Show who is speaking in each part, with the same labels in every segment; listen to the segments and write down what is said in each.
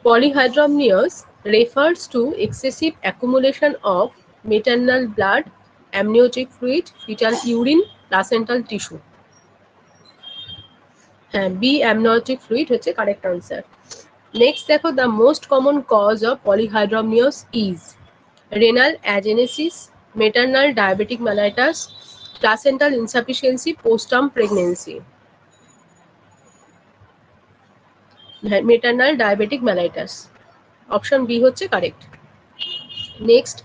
Speaker 1: Polyhydramnios refers to excessive accumulation of maternal blood, amniotic fluid, fetal urine, placental tissue. হ্যাঁ, B amniotic fluid হচ্ছে correct answer. Next দেখো, the most common cause of polyhydramnios is renal agenesis, maternal diabetic mellitus, placental insufficiency, postpartum pregnancy. Maternal diabetic mellitus. Option B হচ্ছে correct. Next,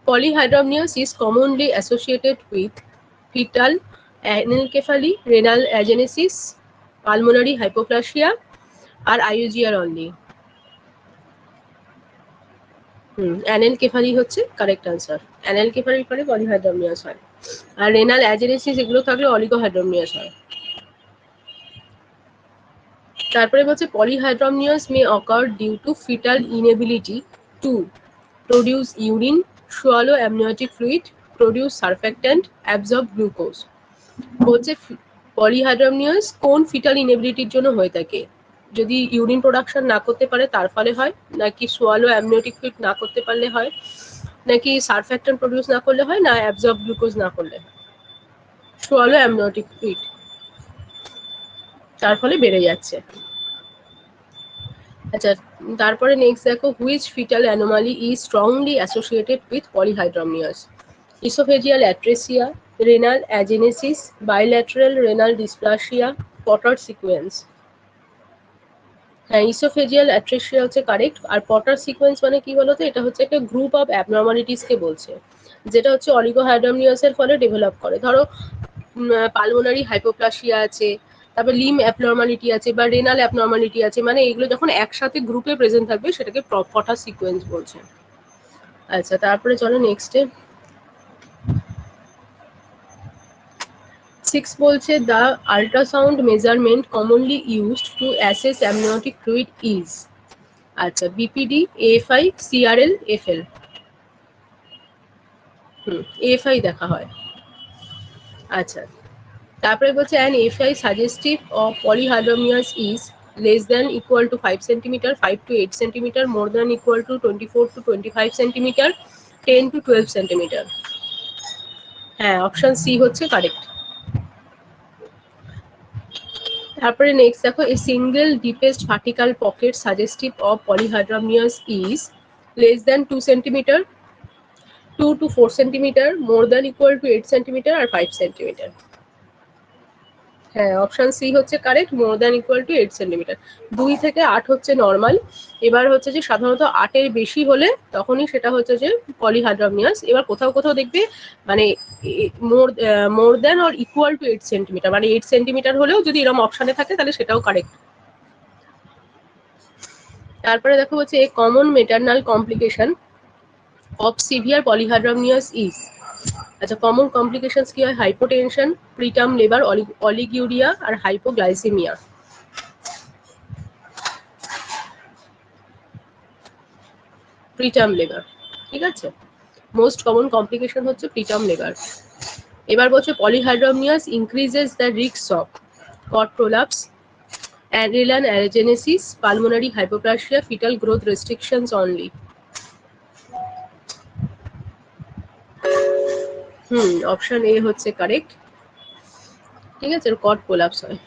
Speaker 1: polyhydramnios is commonly associated with fetal anencephaly, renal agenesis, pulmonary hypoplasia, R IUGR only. অ্যানেনকেফালি হচ্ছে correct answer. অ্যানেনকেফালির পরে পলিহাইড্রামনিয়াস হয়, আর renal agenesis এগুলো থাকলে অলিগোহাইড্রামনিয়াস হয়। তারপরে বলছে polyhydramnios may occur due to fetal inability to produce urine, swallow amniotic fluid, produce surfactant, absorb glucose. বলছে polyhydramnios কোন ফিটাল ইনএবিলিটির জন্য হয়ে থাকে? যদি ইউরিন প্রোডাকশন না করতে পারে তার ফলে হয়, নাকি সোয়ালো অ্যামনিওটিক ফ্লুইড না করতে পারলে হয়, নাকি সারফ্যাক্ট্যান্ট প্রডিউস না করলে হয়, না অ্যাবজর্ব গ্লুকোজ না করলে হয়? সোয়ালো অ্যামনিওটিক ফ্লুইড, তার ফলে বেড়ে যাচ্ছে। আচ্ছা, তারপরে নেক্সট দেখো, which fetal anomaly is strongly associated with polyhydramnios? Oesophageal atresia, renal agenesis, bilateral renal dysplasia, Potter sequence. হ্যাঁ, ইসোফেজিয়াল অ্যাট্রেসিয়া হচ্ছে কারেক্ট। আর পটার সিকোয়েন্স মানে কি বলতো, এটা হচ্ছে একটা গ্রুপ অফ অ্যাবনর্মালিটিসকে বলছে, যেটা হচ্ছে অলিগোহাইড্রামনিয়াসের ফলে ডেভেলপ করে। ধরো পালমোনারি হাইপোপ্লাসিয়া আছে, তারপর লিম অ্যাবনর্মালিটি আছে, বা রেনাল অ্যাবনর্মালিটি আছে, মানে এগুলো যখন একসাথে গ্রুপে প্রেজেন্ট থাকবে সেটাকে পটার সিকোয়েন্স বলছে। আচ্ছা, তারপরে চলো নেক্সটে। 6 বলছে the ultrasound measurement commonly used to assess amniotic fluid is. আচ্ছা, BPD, AFI, CRL, FL. AFI দেখা হয়। আচ্ছা, তারপরে বলছে AFI suggestive of polyhydramnios is less than equal to 5 cm, 5 to 8 cm, more than equal to 24 to 25 cm, 10 to 12 cm. হ্যাঁ, option C হচ্ছে correct. তারপরে next দেখো, a single deepest vertical pocket suggestive of polyhydramnios is less than 2 cm, 2 to 4 cm, more than equal to 8 cm, আর 5 cm. হ্যাঁ, option C হচ্ছে correct, more than equal to 8 সেন্টিমিটার। 2 থেকে 8 হচ্ছে normal. এবার হচ্ছে যে সাধারণত 8-এর বেশি হলে তখনই সেটা হচ্ছে যে পলিহাইড্রামনিয়াস। এবার কোথাও কোথাও দেখবে মানে more than or equal to 8 centimetre, মানে 8 সেন্টিমিটার হলেও যদি এরকম অপশনে থাকে তাহলে সেটাও কারেক্ট। তারপরে দেখো হচ্ছে a common maternal complication of severe polyhydramnios is. আচ্ছা, কমন কমপ্লিকেশনস কি হয়? হাইপোটেনশন, প্রিটার্ম লেবার, অলিগিউরিয়া, আর হাইপোগ্লাইসেমিয়া। প্রিটার্ম লেবার, ঠিক আছে। মোস্ট কমন কমপ্লিকেশন হচ্ছে প্রিটার্ম লেবার। এবার বলছে polyhydramnios increases the risk of cord prolapse, renal agenesis, pulmonary hypoplasia, fetal growth restrictions only. Option A হচ্ছে correct, ঠিক আছে। কট প্রোলাপস হয়।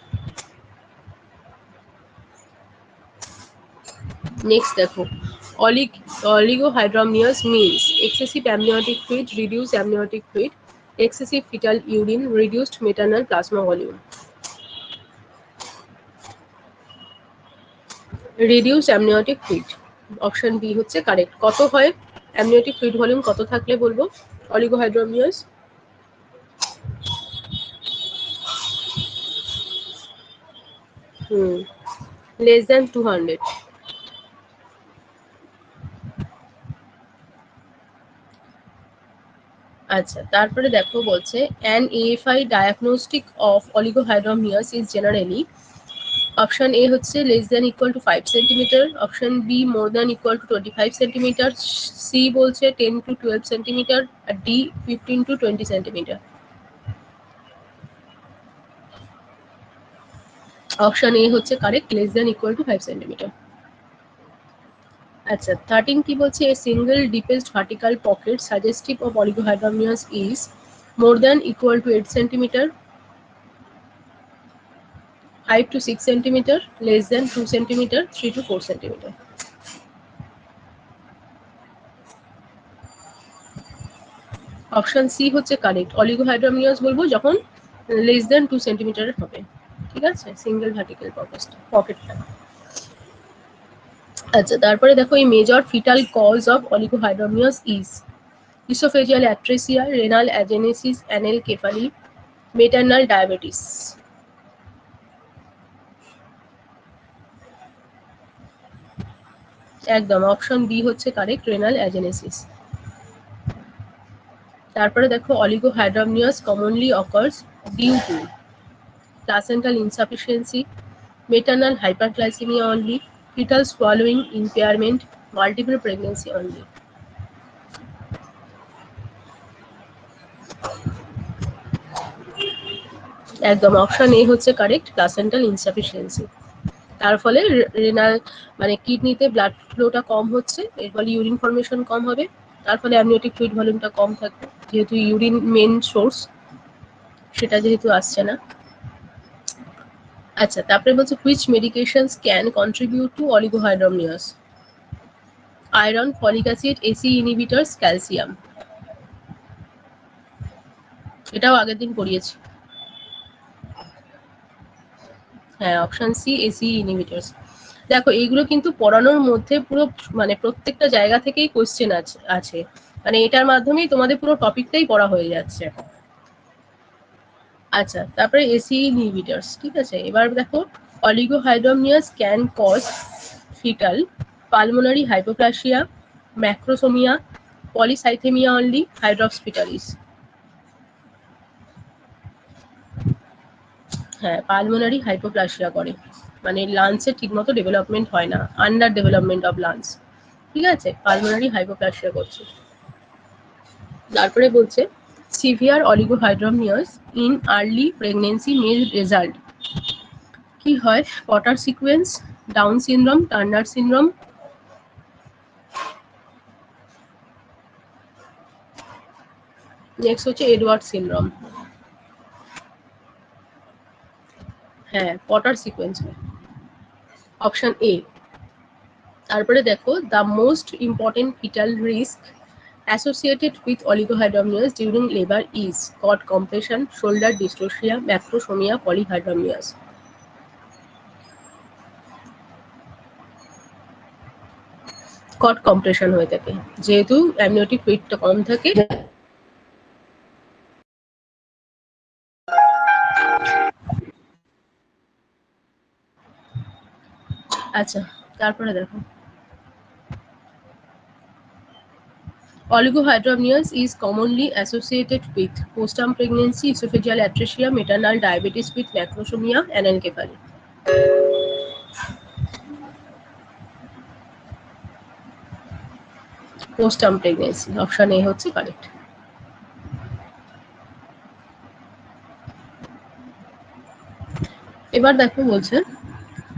Speaker 1: নেক্সট দেখো, oligohydramnios means excessive amniotic fluid, reduced amniotic fluid, excessive fetal urine, reduced maternal plasma volume. reduced amniotic fluid, option B হচ্ছে correct. কত হয় amniotic fluid volume, কত থাকলে বলবো অলিগোহাইড্রামনিয়াস? less than 200. আচ্ছা, তারপরে দেখো বলছে an AFI diagnostic of oligohydramnios is generally, option A হচ্ছে less than equal to 5 cm, option B more than equal to 25 cm, C বলছে 10 to 12 cm, আর D 15 to 20 cm. Option A হচ্ছে correct, less than equal to 5 cm. আচ্ছা 13 কি বলছে, a single deepest vertical pocket suggestive of oligohydramnios is more than equal to 8 cm, 5 to 6 cm, less than 2 cm, 3 to 4 cm. Option C হচ্ছে correct. অলিগোহাইড্রামিয়াস বলবো যখন less than 2 সেন্টিমিটারের হবে, ঠিক আছে, single vertical পকেটটা। আচ্ছা তারপরে দেখো, এই major fetal cause of oligohydramnios is oesophageal atresia, renal agenesis, anencephaly, maternal diabetes. একদম অপশন বি হচ্ছে কারেক্ট, রেনাল অ্যাজেনেসিস। তারপরে দেখো, oligohydramnios commonly occurs due to placental insufficiency, maternal hyperglycemia only, fetal swallowing impairment, multiple pregnancy only. একদম option A হচ্ছে correct, placental insufficiency. তার ফলে renal মানে কিডনিতে ব্লাড ফ্লোটা কম হচ্ছে, এর ফলে ইউরিন ফর্মেশন কম হবে, তার ফলে অ্যামনিওটিক ফ্লুইড ভলিউমটা কম থাকবে, যেহেতু ইউরিন মেন সোর্স সেটা যেহেতু আসছে না। আচ্ছা তারপরে বলছে which medications can contribute to oligohydramnios? Iron, folic acid, ACE inhibitors, calcium. এটাও আগের দিন পড়িয়েছি। হ্যাঁ অপশন সি, এসি ইনহিবিটরস। দেখো এইগুলো কিন্তু পড়ানোর মধ্যে পুরো মানে প্রত্যেকটা জায়গা থেকেই কোশ্চেন আছে, মানে এটার মাধ্যমেই তোমাদের পুরো টপিকটাই পড়া হয়ে যাচ্ছে। আচ্ছা তারপরে এসি ইনহিবিটরস, ঠিক আছে। এবার দেখো, oligohydramnios can cause fetal pulmonary hypoplasia, macrosomia, polycythaemia only, hydrops fetalis. হ্যাঁ পালমোনারি হাইপোপ্লাসিয়া করে, মানে লাংসের ঠিকমতো ডেভেলপমেন্ট হয় না, আন্ডার ডেভেলপমেন্ট অফ লাংস, ঠিক আছে, পালমোনারি হাইপোপ্লাসিয়া করছে। তারপরে বলছে severe oligohydramnios in early pregnancy may result কি হয়? Potter sequence, Down syndrome, Turner syndrome. Next হচ্ছে এডওয়ার্ড সিনড্রোম। হ্যাঁ পটার সিকোয়েন্স হয়, অপশন এ। তারপরে দেখো, the most important fetal risk associated with oligohydramnios during labor is cord compression, shoulder dystocia, macrosomia, polyhydramnios. Caught compression হয়ে থাকে, যেহেতু amniotic ফ্লুইডটা কম থাকে। আচ্ছা তারপরে দেখো, oligohydramnios is commonly associated with postpartum pregnancy, esophageal atresia, maternal diabetes with macrosomia, anencephaly. postpartum pregnancy, option A হচ্ছে correct. এবার দেখো বলছে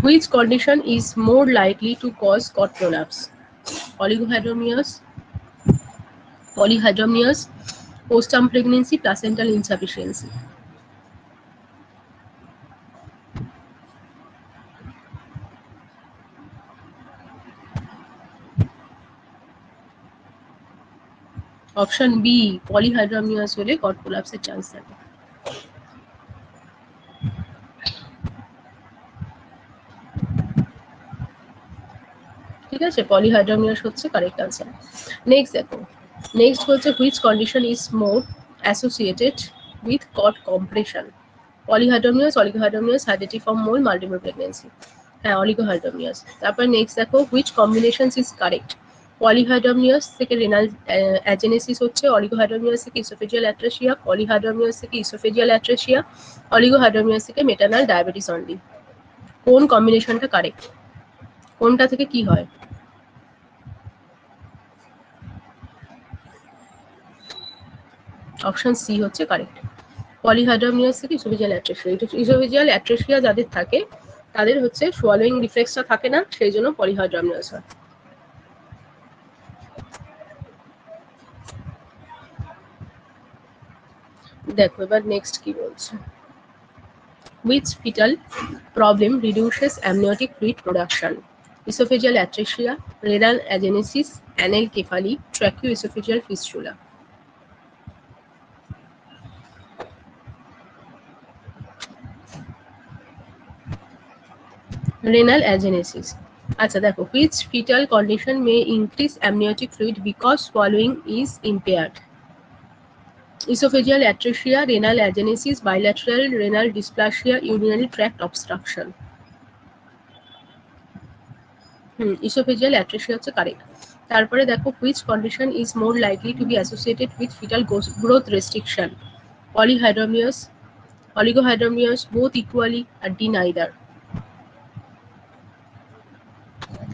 Speaker 1: which condition is more likely to cause cord prolapse? Oligohydramnios, polyhydramnios, postpartum pregnancy, placental insufficiency. Option B, polyhydramnios হলে cord কোলাপসের chance থাকে। ঠিক আছে, polyhydramnios হচ্ছে কারেক্ট আনসার। নেক্সট দেখো, নেক্সট হচ্ছে which condition is more associated with cord compression? Polyhydramnios, oligohydramnios, hydatidiform mole, multiple pregnancy. হ্যাঁ oligohydramnios. তারপর নেক্সট দেখো, which combination is correct? Polyhydramnios থেকে রেনাল অ্যাজেনেসিস হচ্ছে, অলিগোহাইড্রামিয়াস থেকে ইসোফেজিয়াল অ্যাট্রেসিয়া, পলিহাইড্রামিয়াস থেকে ইসোফেজিয়াল অ্যাট্রেসিয়া, অলিগোহাইড্রামিয়াস থেকে মেটার্নাল ডায়াবেটিস অনলি। কোন কম্বিনেশনটা কারেক্ট? কোনটা থেকে কি হয়? অপশন সি হচ্ছে কারেক্ট, পলিহাইড্রামিয়াস থেকে ইসোফেজিয়াল অ্যাট্রেসিয়া। ইসোফেজিয়াল অ্যাট্রেসিয়া যাদের থাকে তাদের হচ্ছে সোয়ালোইং রিফ্লেক্সটা থাকে না, সেই জন্য পলিহাইড্রামিয়াস হয়। দেখো এবার নেক্সট কি বলছে, which fetal problem reduces amniotic fluid production? Esophageal atresia, renal agenesis, anencephaly, tracheoesophageal fistula. Renal agenesis. আচ্ছা দেখো, which fetal condition may increase amniotic fluid because swallowing is impaired? Esophageal atresia, renal agenesis, bilateral renal dysplasia, urinary tract obstruction. esophageal atresia হচ্ছে correct. তারপরে দেখো, which condition is more likely to be associated with fetal growth restriction? Polyhydramnios, oligohydramnios, both equally, R D neither.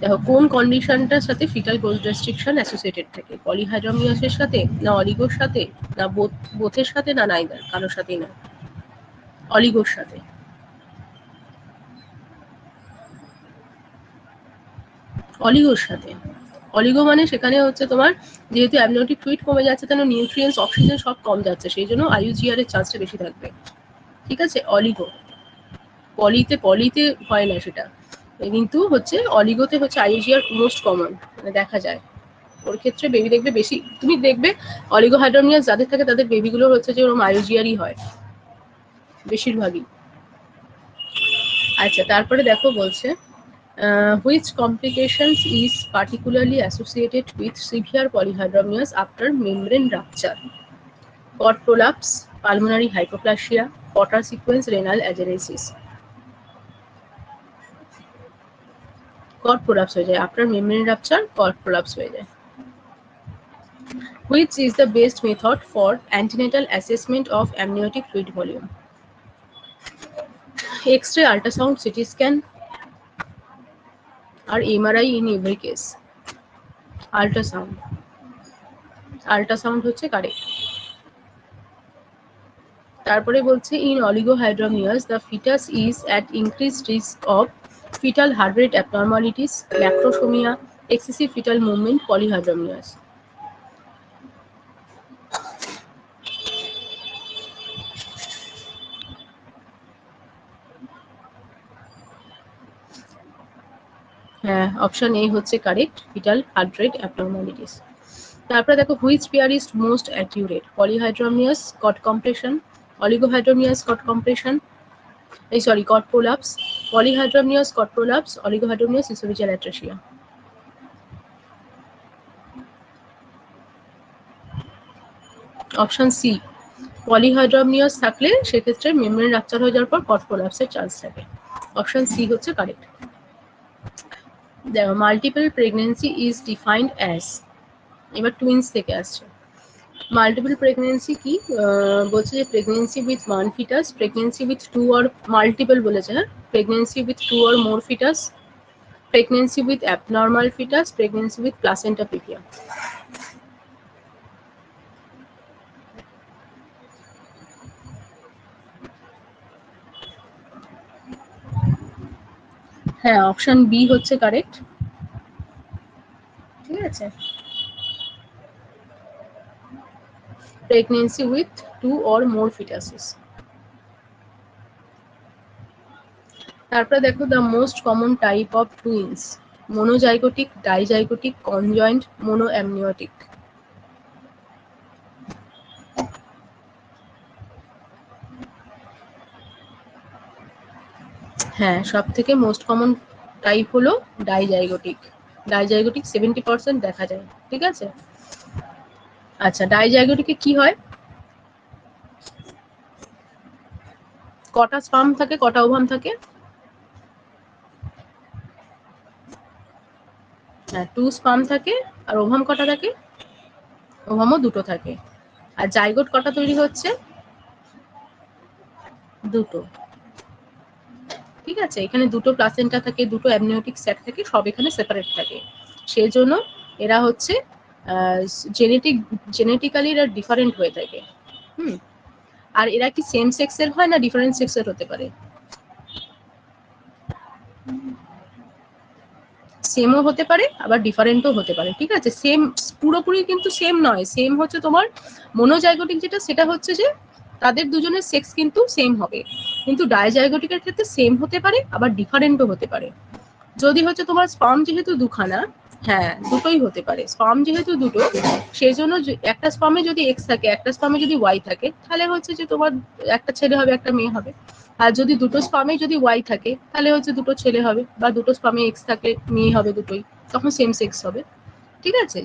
Speaker 1: দেখো কোন কন্ডিশনটার সাথে fetal growth restriction associated থাকে, পলিহাইড্রামিয়াসের সাথে, না অলিগোর সাথে, না বোথের সাথে, না নাইদার, কারোর সাথেই না, অলিগোর সাথে। অলিগোর সাথে। অলিগো মানে সেখানে হচ্ছে তোমার যেহেতু অ্যামনিওটিক ফ্লুইড কমে যাচ্ছে, তাহলে নিউট্রিয়েন্টস, অক্সিজেন সব কম যাচ্ছে, সেই জন্য আইইউজিআর এর চান্সটা বেশি থাকবে। ঠিক আছে, অলিগো। পলিতে হয় না সেটা, কিন্তু হচ্ছে অলিগোতে হচ্ছে আইইউজিআর মোস্ট কমন, মানে দেখা যায়। ওর ক্ষেত্রে বেবি দেখবে বেশি, তুমি দেখবে অলিগোহাইড্রোমিয়াস যাদের থাকে তাদের বেবিগুলো হচ্ছে যে ওরকম আইইউজিআরই হয় বেশিরভাগই। আচ্ছা তারপরে দেখো বলছে, which complications is particularly associated with severe polyhydramnios after membrane rupture? Cord prolapse, pulmonary hypoplasia, Potter sequence, renal agenesis. Cord prolapse হয়ে যায়, after membrane rupture cord prolapse হয়ে যায়। Which is the best method for antenatal assessment of amniotic fluid volume? X-ray, ultrasound, CT scan, আর MRI in every case? Ultrasound হচ্ছে correct. তারপরে বলছে, in oligohydramnios the fetus is at increased risk of fetal heart rate abnormalities, lactosomia, excessive fetal movement, polyhydramnios. হ্যাঁ, option A হচ্ছে correct, fetal heart rate abnormalities. তারপরে দেখো, which pair is most accurate? Polyhydramnios cord compression, oligohydramnios cord compression, cord prolapse, polyhydramnios cord prolapse, oligohydramnios oesophageal atresia. Option C, polyhydramnios থাকলে সেক্ষেত্রে membrane rupture হয়ে যাওয়ার পর cord প্রোলাপসের chance থাকে। Option C হচ্ছে কারেক্ট। দেখো, multiple pregnancy is defined as, এবার টুইন্স থেকে আসছে। মাল্টিপল প্রেগনেন্সি কি বলছে, যে pregnancy with one foetus, pregnancy with two or multiple বলেছে, হ্যাঁ, pregnancy with two or more fetus, pregnancy with abnormal fetus, pregnancy with placenta previa. হ্যাঁ, option B হচ্ছে কারেক্ট। ঠিক আছে, pregnancy with two or more fetuses. তারপরে দেখো, the most common type of twins, monozygotic, dizygotic, conjoined, mono amniotic. হ্যাঁ, সব থেকে most common type হলো ডাইজাইগোটিক। ডাইজাইগোটিক 70% দেখা যায়। ঠিক আছে, আচ্ছা ডাইজাইগোটিকে কি হয়, কটা স্পার্ম থাকে, কটা ওভাম থাকে? হ্যাঁ, 2 স্পার্ম থাকে। আর ওভাম কটা থাকে? ওভামও 2টো থাকে। আর জাইগোট কটা তৈরি হচ্ছে? 2টো। ঠিক আছে, এখানে 2টো প্লাসেন্টা থাকে, 2টো অ্যামনিওটিক স্যাক থাকে, সব এখানে সেপারেট থাকে। সেই জন্য এরা হচ্ছে জেনেটিক্যালি এরা ডিফারেন্ট হয়ে থাকে। আর এরা কি সেম সেক্সের হয় না ডিফারেন্ট সেক্সের হতে পারে? সেমও হতে পারে, আবার ডিফারেন্টও হতে পারে। ঠিক আছে, সেম পুরোপুরি কিন্তু সেম নয়। সেম হচ্ছে তোমার মোনোজাইগোটিক যেটা, সেটা হচ্ছে যে তাদের দুজনের সেক্স কিন্তু সেম হবে, কিন্তু ডাইজাইগোটিকের ক্ষেত্রে সেম হতে পারে আবার ডিফারেন্টও হতে পারে। যদি হচ্ছে তোমার স্পার্ম যেহেতু দুখানা, হ্যাঁ দুটোই হতে পারে, স্পার্ম যেহেতু দুটো, সেই জন্য একটা স্পার্মে যদি এক্স থাকে একটা স্পার্মে যদি ওয়াই থাকে, তাহলে হচ্ছে যে তোমার একটা ছেলে হবে একটা মেয়ে হবে। আর যদি দুটো স্পার্মে যদি ওয়াই থাকে তাহলে হচ্ছে দুটো ছেলে হবে, বা দুটো স্পার্মে এক্স থাকে মেয়ে হবে দুটোই, তখন সেম সেক্স হবে। ঠিক আছে,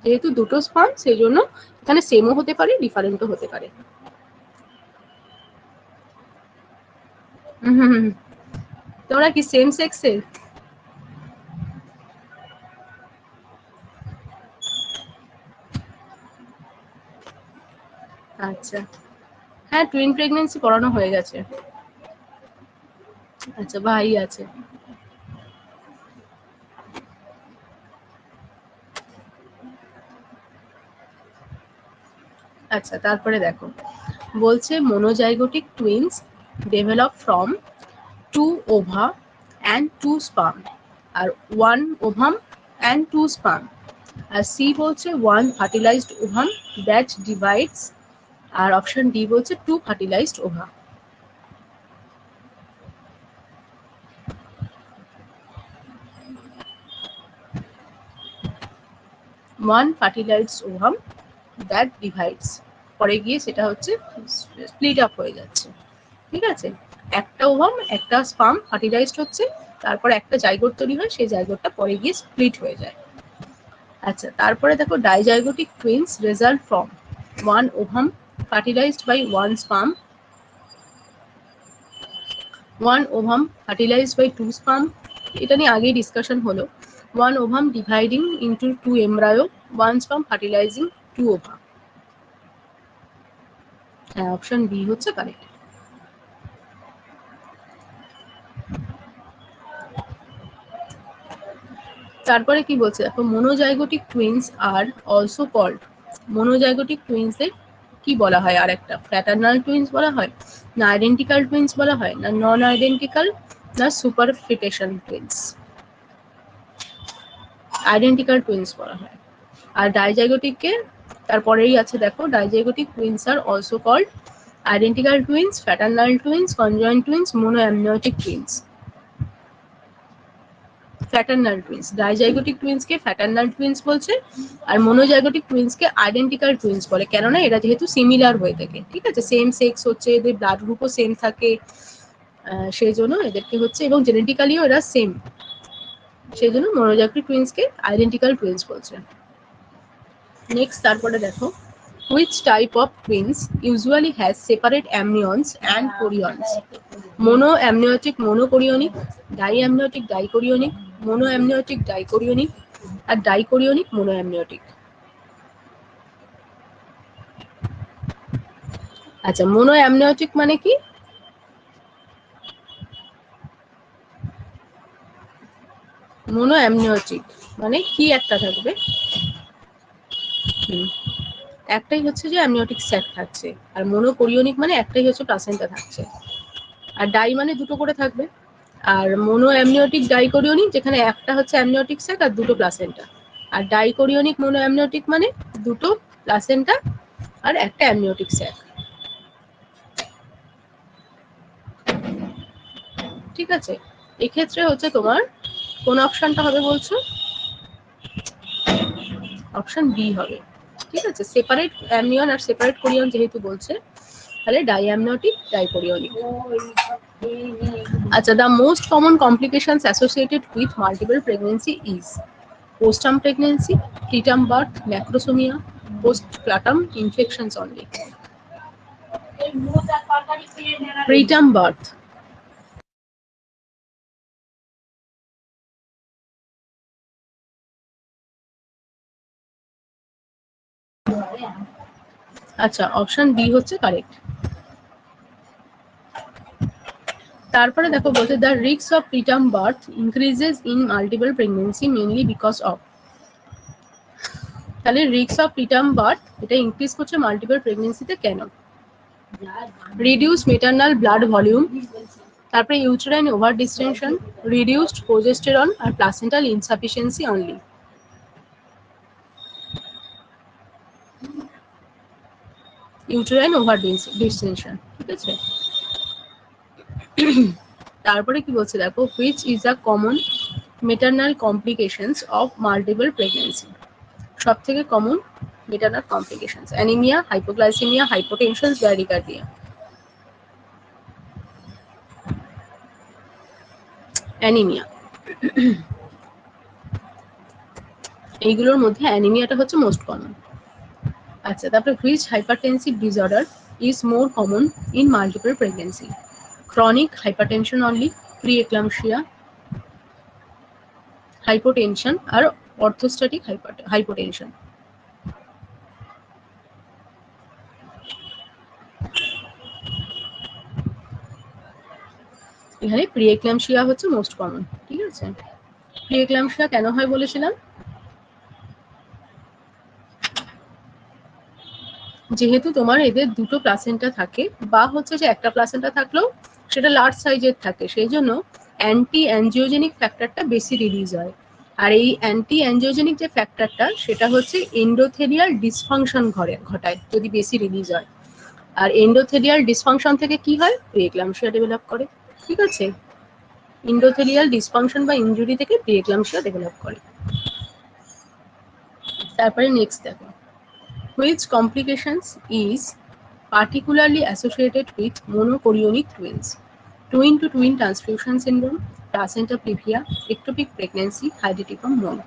Speaker 1: যেহেতু দুটো স্পার্ম সেই জন্য এখানে সেমও হতে পারে ডিফারেন্টও হতে পারে। তোমরা কি সেম সেক্সের? আচ্ছা, হ্যাঁ টুইন প্রেগনেন্সি করানো হয়ে গেছে। আচ্ছা, ভাই আছে। আচ্ছা, তারপরে দেখো বলছে monozygotic twins develop from 2 ova and 2 sperm, আর 1 ovum and 2 sperm। আর সি বলছে 1 fertilized ovum that divides, আর অপশন ডি বলছে 2 fertilized ova। One fertilised ovum that divides, পরে গিয়ে সেটা হচ্ছে স্প্লিট আপ হয়ে যাচ্ছে। ঠিক আছে, একটা ওভাম একটা স্পার্ম ফার্টিলাইজড হচ্ছে, তারপর একটা জাইগোট তৈরি হয়, সেই জাইগোটটা পরে গিয়ে স্প্লিট হয়ে যায়। আচ্ছা, তারপরে দেখো dizygotic twins result from one ovum fertilised by one sperm, one ovum fertilised by two sperm, এটা নিয়ে আগেই ডিসকাশন হলো। One ovum dividing into two embryo, one sperm fertilising two ovum. হ্যাঁ, অপশন বি হচ্ছে কারেক্ট। তারপরে কি বলছে দেখো, monozygotic twins are also called, monozygotic টুইন্সদের কি বলা হয়, আর একটা ফ্র্যাটার্নাল টুইন্স বলা হয়, না আইডেন্টিক্যাল টুইন্স বলা হয়, না নন আইডেন্টিক্যাল, না সুপারফিটেশন টুইন্স? আইডেন্টিক্যাল টুইন্স বলা হয়। আর ডাইজাইগোটিককে তারপরেই আছে দেখো, dizygotic twins are also called identical twins, fraternal twins, conjoined twins, monoamniotic twins. Fraternal twins, dizygotic টুইন্সকে ফ্র্যাটার্নাল টুইন্স বলছে, আর মোনোজাইগোটিক টুইন্সকে আইডেন্টিক্যাল টুইন্স বলে, কেননা এরা যেহেতু সিমিলার হয়ে থাকে। ঠিক আছে, সেম সেক্স হচ্ছে, এদের ব্লাড গ্রুপও সেম থাকে, সেই জন্য এদেরকে হচ্ছে, এবং জেনেটিক্যালিও এরা সেম, সেই জন্য মোনোজাইগোটিক টুইন্সকে আইডেন্টিক্যাল টুইন্স বলছে। নেক্সট, তারপরে দেখো, which type of twins usually has separate amnions and chorions? Monoamniotic monochorionic, diamniotic dichorionic, monoamniotic dichorionic, R dichorionic monoamniotic। আচ্ছা, monoamniotic মানে কি? monoamniotic মানে কি একটা থাকবে, একটাই হচ্ছে যে অ্যামনিওটিক স্যাক থাকছে, আর মোনোকোরিওনিক মানে একটাই হচ্ছে প্লাসেন্টা থাকছে, আর ডাই মানে দুটো করে থাকবে। আর মোনো অ্যামনিওটিক ডাইকোরিওনিক যেখানে একটা হচ্ছে অ্যামনিওটিক স্যাক আর দুটো প্লাসেন্টা, আর ডাইকোরিওনিক মোনো অ্যামনিওটিক মানে দুটো প্লাসেন্টা আর একটা অ্যামনিওটিক স্যাক। ঠিক আছে, এক্ষেত্রে হচ্ছে তোমার কোন অপশনটা হবে বলছো? অপশন বি হবে। ঠিক আছে, সেপারেট অ্যামনিয়ন আর সেপারেট কোরিয়ন যেহেতু বলছে, তাহলে ডাইঅ্যামনিওটিক ডাইকোরিওনিক। আচ্ছা, the most common complications associated with multiple pregnancy is postpartum pregnancy, preterm birth, macrosomia, postpartum infections only. Preterm birth। আচ্ছা, অপশন বি হচ্ছে কারেক্ট। তারপরে দেখো বলছে, the risk of preterm birth increases in multiple pregnancy mainly because of, তাহলে risk of preterm birth এটা increase করছে multiple প্রেগনেন্সিতে কেন? রিডিউস মেটার্নাল ব্লাড ভলিউম, তারপরে uterine over distension, reduced progesterone, আর placental insufficiency only. Uterine over distension, ঠিক আছে। তারপরে কি বলছে দেখো, which is a common maternal complications of multiple pregnancy. সব থেকে common maternal complications, anaemia, hypoglycaemia, hypotension, bradycardia. Anaemia, এইগুলোর মধ্যে অ্যানিমিয়াটা হচ্ছে মোস্ট কমন। আচ্ছা, তারপরে which hypertensive disorder is more common in multiple pregnancy. Chronic hypertension only, pre-eclampsia, hypotension আর orthostatic hypotension. এখানে প্রি-এক্লাম্পসিয়া হচ্ছে মোস্ট কমন, ঠিক আছে। প্রি-এক্লাম্পসিয়া কেন হয় বলেছিলাম, যেহেতু তোমার এদের দুটো প্লাসেন্টা থাকে, বা হচ্ছে যে একটা প্লাসেন্টা থাকলেও সেটা লার্জ সাইজের থাকে, সেই জন্য অ্যান্টি অ্যাঞ্জিওজেনিক ফ্যাক্টরটা বেশি রিলিজ হয়। আর এই অ্যান্টি অ্যাঞ্জিওজেনিক যে ফ্যাক্টরটা, সেটা হচ্ছে এন্ডোথেলিয়াল ডিসফাংশন ঘটায় যদি বেশি রিলিজ হয়। আর এন্ডোথেলিয়াল ডিসফাংশন থেকে কি হয়, প্রি-এক্লাম্পসিয়া ডেভেলপ করে, ঠিক আছে। এন্ডোথেলিয়াল ডিসফাংশন বা ইনজুরি থেকে প্রি-এক্লাম্পসিয়া ডেভেলপ করে। তারপরে নেক্সট দেখো, which complications is particularly associated with monochorionic twins, twin to twin transfusion syndrome, placenta previa, ectopic pregnancy, heredity from mom.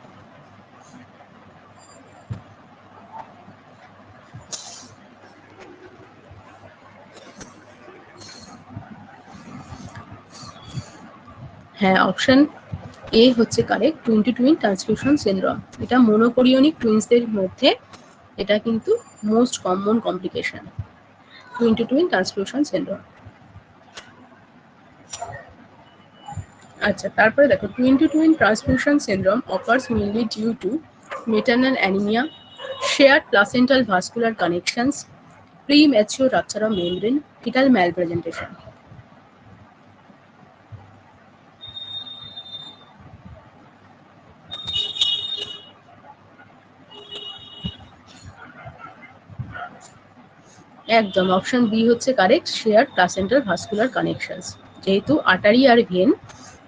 Speaker 1: হ্যাঁ, অপশন এ হচ্ছে correct, twin to twin transfusion syndrome. এটা monochorionic টুইন্সদের মধ্যে এটা কিন্তু most common complication, twin to twin transfusion syndrome. আচ্ছা, তারপরে দেখো, twin to twin transfusion syndrome occurs mainly due to maternal anemia, shared placental vascular connections, premature rupture of membrane, fetal malpresentation. একদম, option B হচ্ছে correct, share placental vascular connections. যেহেতু artery R when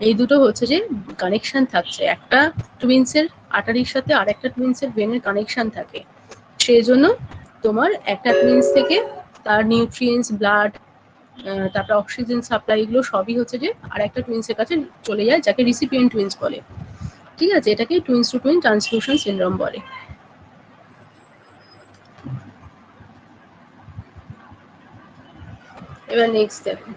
Speaker 1: এই দুটো হচ্ছে যে connection থাকছে, একটা টুইন্সের আর্টারির সাথে আর একটা টুইন্সের ভেনের কানেকশন থাকে, সেই জন্য তোমার একটা টুইন্স থেকে তার নিউট্রিয়েন্টস, ব্লাড, তারপরে অক্সিজেন সাপ্লাই, এগুলো সবই হচ্ছে যে আর একটা টুইন্সের কাছে চলে যায়, যাকে রিসিপিয়েন্ট টুইন্স বলে, ঠিক আছে। এটাকে twins to twin transfusion syndrome বলে। এবার নেক্সট দেখো,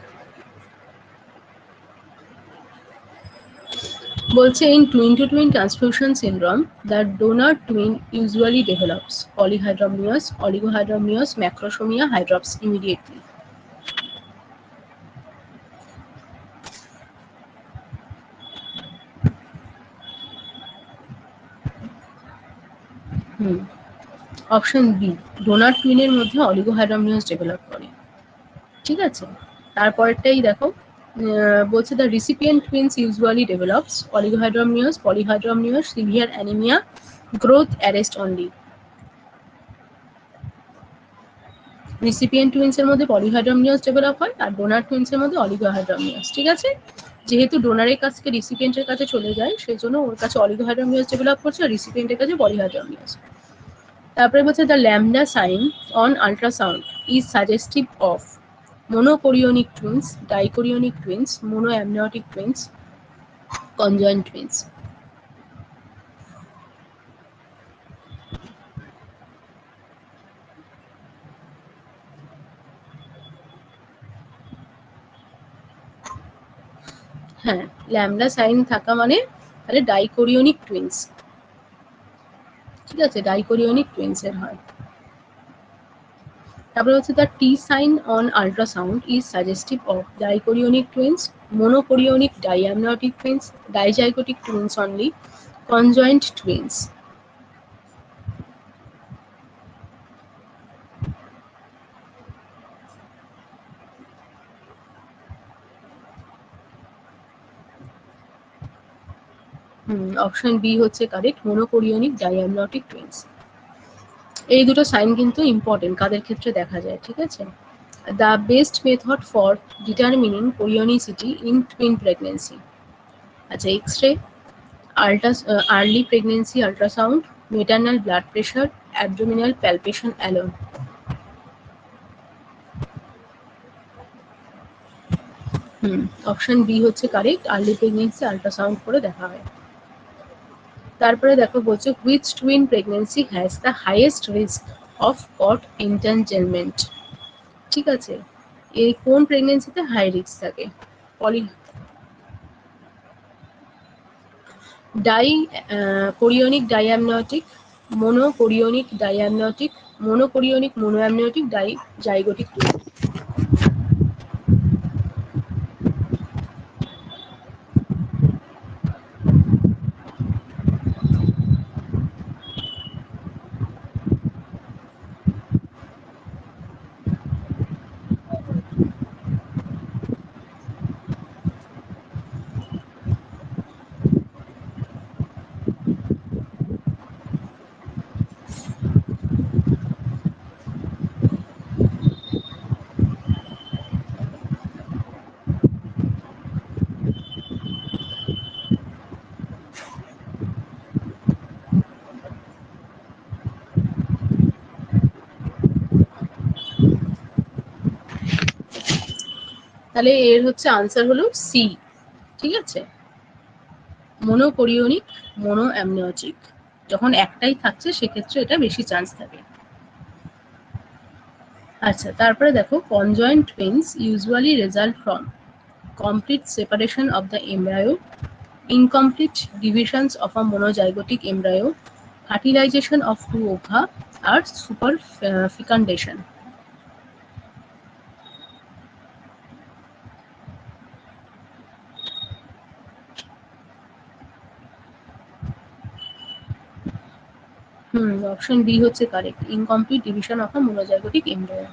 Speaker 1: বলছে in twin to twin transfusion syndrome the donor twin usually develops polyhydramnios, oligohydramnios, macrosomia, hydrops immediately. Option B, donor টুইনের মধ্যে অলিগোহাইড্রামনিয়াস ডেভেলপ করে, ঠিক আছে। তারপরেরটাই দেখো, বলছে the recipient twins usually develops oligohydramnios, polyhydramnios, severe anaemia, growth arrest only. Recipient টুইন্সের মধ্যে পলিহাইড্রামনিয়াস ডেভেলপ হয়, আর ডোনার টুইন্সের মধ্যে অলিগোহাইড্রামনিয়াস, ঠিক আছে। যেহেতু ডোনারের কাছ থেকে রিসিপিয়েন্টের কাছে চলে যায়, সেই জন্য ওর কাছে অলিগোহাইড্রামনিয়াস ডেভেলপ করছে, আর রিসিপিয়েন্টের কাছে পলিহাইড্রামনিয়াস। তারপরে বলছে the lambda sign on ultrasound is suggestive of monochorionic twins, dichorionic twins, monoamniotic twins, conjoined twins. হ্যাঁ, ল্যামডা সাইন থাকা মানে তাহলে ডাইকোরিওনিক টুইন্স, ঠিক আছে, ডাইকোরিওনিক টুইন্স এর হয়। তারপরে হচ্ছে the T sign on ultrasound is suggestive of dichorionic twins, monochorionic diamniotic twins, dizygotic twins only, conjoined twins. Option B হচ্ছে কারেক্ট, monochorionic diamniotic twins. এই দুটো সাইন কিন্তু ইম্পর্টেন্ট, কাদের ক্ষেত্রে দেখা যায়, ঠিক আছে? The best method for determining chorionicity in twin pregnancy. আচ্ছা, X ray, early pregnancy ultrasound, maternal blood pressure, abdominal palpation alone. Option B হচ্ছে কারেক্ট, আর্লি প্রেগনেন্সি আল্ট্রাসাউন্ড করে দেখা হয়। তারপরে দেখো বলছে which twin pregnancy has the highest risk of cord entanglement. ঠিক আছে, এই কোন প্রেগনেন্সিতে হাই রিস্ক থাকে? Poly dichorionic diamniotic, monochorionic diamniotic, monochorionic monoamniotic, zygotic twin. তাহলে এর হচ্ছে আনসার হলো সি, ঠিক আছে, মোনোকোরিওনিক মোনোঅ্যামনিওটিক। যখন একটাই থাকছে সেক্ষেত্রে এটা বেশি চান্স থাকে। আচ্ছা, তারপরে দেখো conjoined twins usually result from complete separation of the embryo, incomplete divisions of a monozygotic embryo, fertilization of two ova, or superfecundation. Option B হচ্ছে correct, incomplete division of a monozygotic embryo.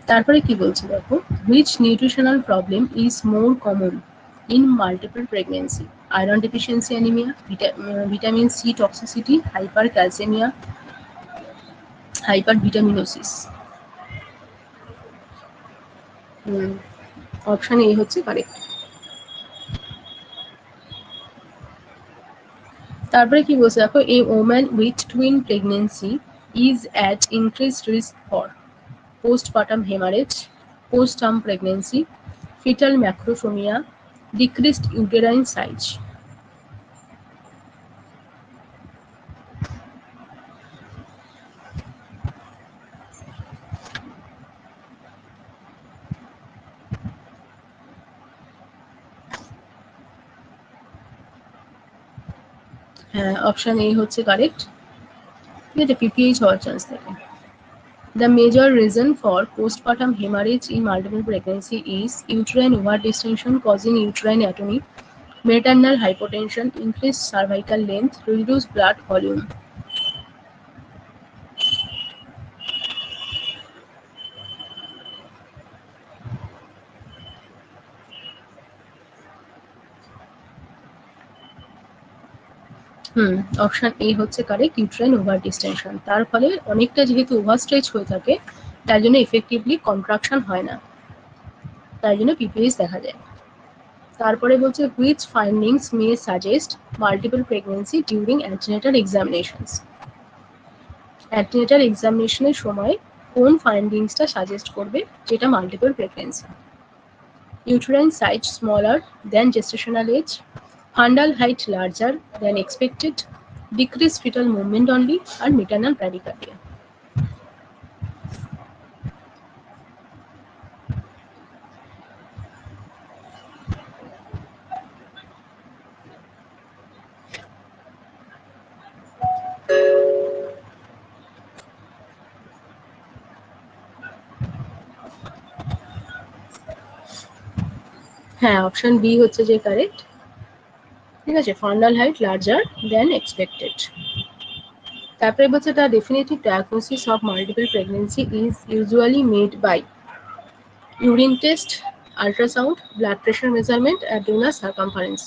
Speaker 1: তারপরে কি বলছে দেখো, which nutritional problem is more common in multiple pregnancy? Iron deficiency anaemia, vitamin C toxicity, hypercalcaemia, hypervitaminosis. Option A হচ্ছে correct. তারপরে কি বলছে দেখো, a woman with twin pregnancy is at increased risk for postpartum hemorrhage, post-term pregnancy, fetal macrothumia, decreased uterine size. হ্যাঁ, option A হচ্ছে correct, ঠিক আছে, PPH হওয়ার চান্স থাকে। The major reason for postpartum hemorrhage in multiple pregnancy is uterine overdistension causing uterine atony, maternal hypotension, increased cervical length, reduced blood volume. Option A হচ্ছে correct, uterine over distinction. তার ফলে অনেকটা যেহেতু over stretch হয়ে থাকে, তার জন্য effectively contraction হয় না, তার জন্য পিপিএইচ দেখা যায়। তারপরে বলছে which findings may suggest multiple pregnancy during antenatal examinations. Antenatal এক্সামিনেশনের সময় কোন ফাইন্ডিংসটা সাজেস্ট করবে যেটা multiple pregnancy? uterine size smaller than gestational age, fundal height larger than expected, decreased fetal movement only, and maternal bradycardia. হ্যাঁ, option B হচ্ছে যে correct, ঠিক আছে, fundal height larger than expected. তারপরে বলছে the definitive diagnosis of multiple pregnancy is usually made by urine test, ultrasound, blood pressure measurement, abdominal circumference.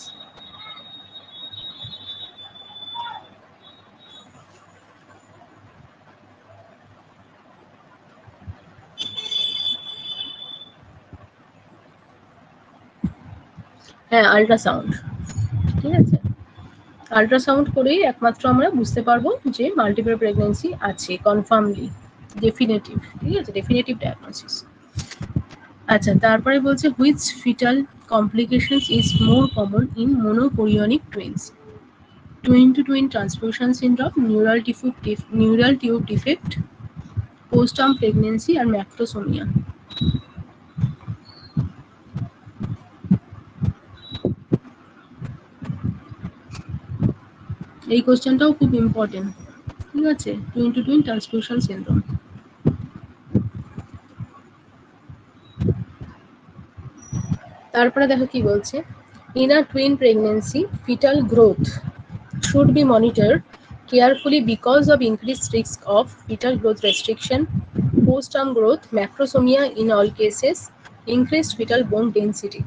Speaker 1: হ্যাঁ, ultrasound. ঠিক আছে, আল্ট্রাসাউন্ড করেই একমাত্র আমরা বুঝতে পারবো যে মাল্টিপল প্রেগন্যান্সি আছে কনফার্মলি, ডেফিনেটিভ। ঠিক আছে, ডেফিনেটিভ ডায়াগনোসিস। আচ্ছা, তারপরে বলছে which fetal complications is more common in monochorionic twins? Twin to twin transfusion syndrome, neural tube defect, postterm pregnancy আর ম্যাক্রোসোমিয়া। এই কোশ্চেনটাও খুব ইম্পর্টেন্ট। ঠিক আছে, twin to twin transfusion syndrome. তারপরে দেখো কি বলছে, in a twin pregnancy fetal growth should be monitored carefully because of increased risk of fetal growth restriction, post-term growth, macrosomia in all cases, increased fetal bone density.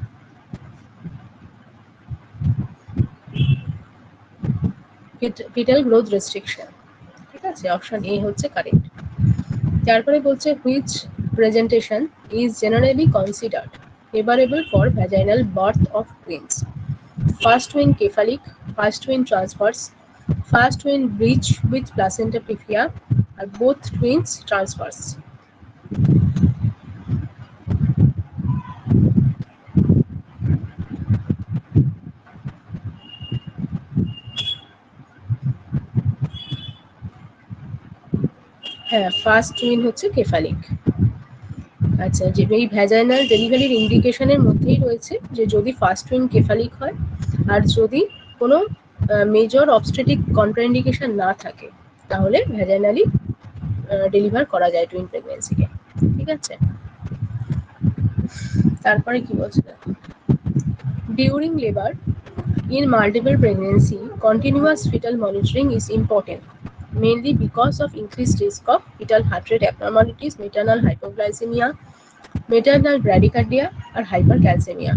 Speaker 1: Fetal growth restriction. ঠিক আছে, option A হচ্ছে correct. তারপরে বলছে which presentation is generally considered favorable for vaginal birth of twins? First twin cephalic, first twin transverse, first twin breech with placenta previa, or both twins transverse. হ্যাঁ, first twin হচ্ছে কেফালিক। আচ্ছা, যে এই vaginal ডেলিভারির ইন্ডিকেশনের মধ্যেই রয়েছে যে যদি ফার্স্ট টুইন কেফালিক হয় আর যদি কোনো মেজর অবস্টেটিক কন্ট্রাইন্ডিকেশন না থাকে তাহলে ভ্যাজাইনালি ডেলিভার করা যায় টুইন প্রেগন্যান্সিকে। ঠিক আছে, তারপরে কি বলছে দেখো, during labour in multiple pregnancy, continuous fetal monitoring is important, mainly because of increased risk of fetal heart rate abnormalities, maternal hypoglycemia, maternal bradycardia, or hypercalcemia.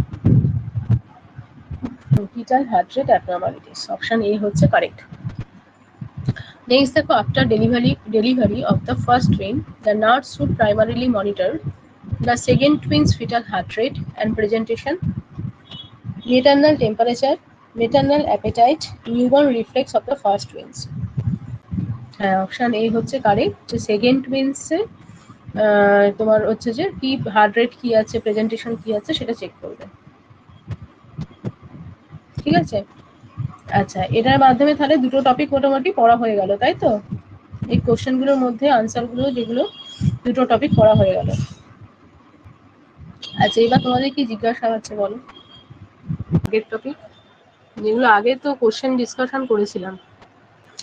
Speaker 1: Fetal heart rate abnormalities. Option A হচ্ছে correct. Next, দেখো, after delivery of the first twin, the nurse should primarily monitor the second twin's fetal heart rate and presentation, maternal temperature, maternal appetite, newborn reflex of the first twins. হ্যাঁ, option A হচ্ছে correct, যে second টুইন্সে তোমার হচ্ছে যে কি heart rate কি আছে, presentation কি আছে সেটা চেক করবে। ঠিক আছে, আচ্ছা, এটার মাধ্যমে তাহলে দুটো টপিক মোটামুটি পড়া হয়ে গেল, তাই তো? এই কোশ্চেনগুলোর মধ্যে আনসারগুলো যেগুলো, দুটো টপিক পড়া হয়ে গেল। আচ্ছা, এবার তোমাদের কি জিজ্ঞাসা আছে বলো, আগের টপিক যেগুলো আগে তো কোশ্চেন ডিসকাশন করেছিলাম,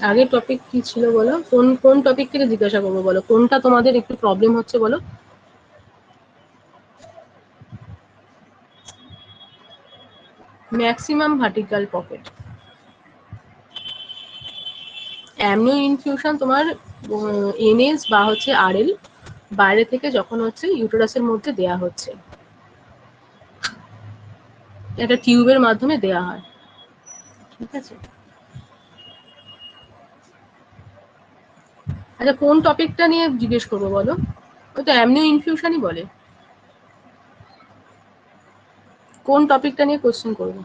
Speaker 1: আগের টপিক কি ছিল বলো, কোন কোন টপিক থেকে জিজ্ঞাসা করবো বলো, কোনটা তোমাদের একটু প্রবলেম হচ্ছে বলো। ম্যাক্সিমাম ভার্টিক্যাল পকেট, অ্যামনিও ইনফিউশন তোমার এনএস বা হচ্ছে আরএল বাইরে থেকে যখন হচ্ছে ইউটেরাসের মধ্যে দেয়া হচ্ছে, এটা টিউবের মাধ্যমে দেয়া হয়। ঠিক আছে, আচ্ছা, কোন টপিকটা নিয়ে জিজ্ঞেস করবো বলো, ওই তো অ্যামনিও ইনফিউশনই বলে, কোন টপিকটা নিয়ে কোশ্চেন করবো?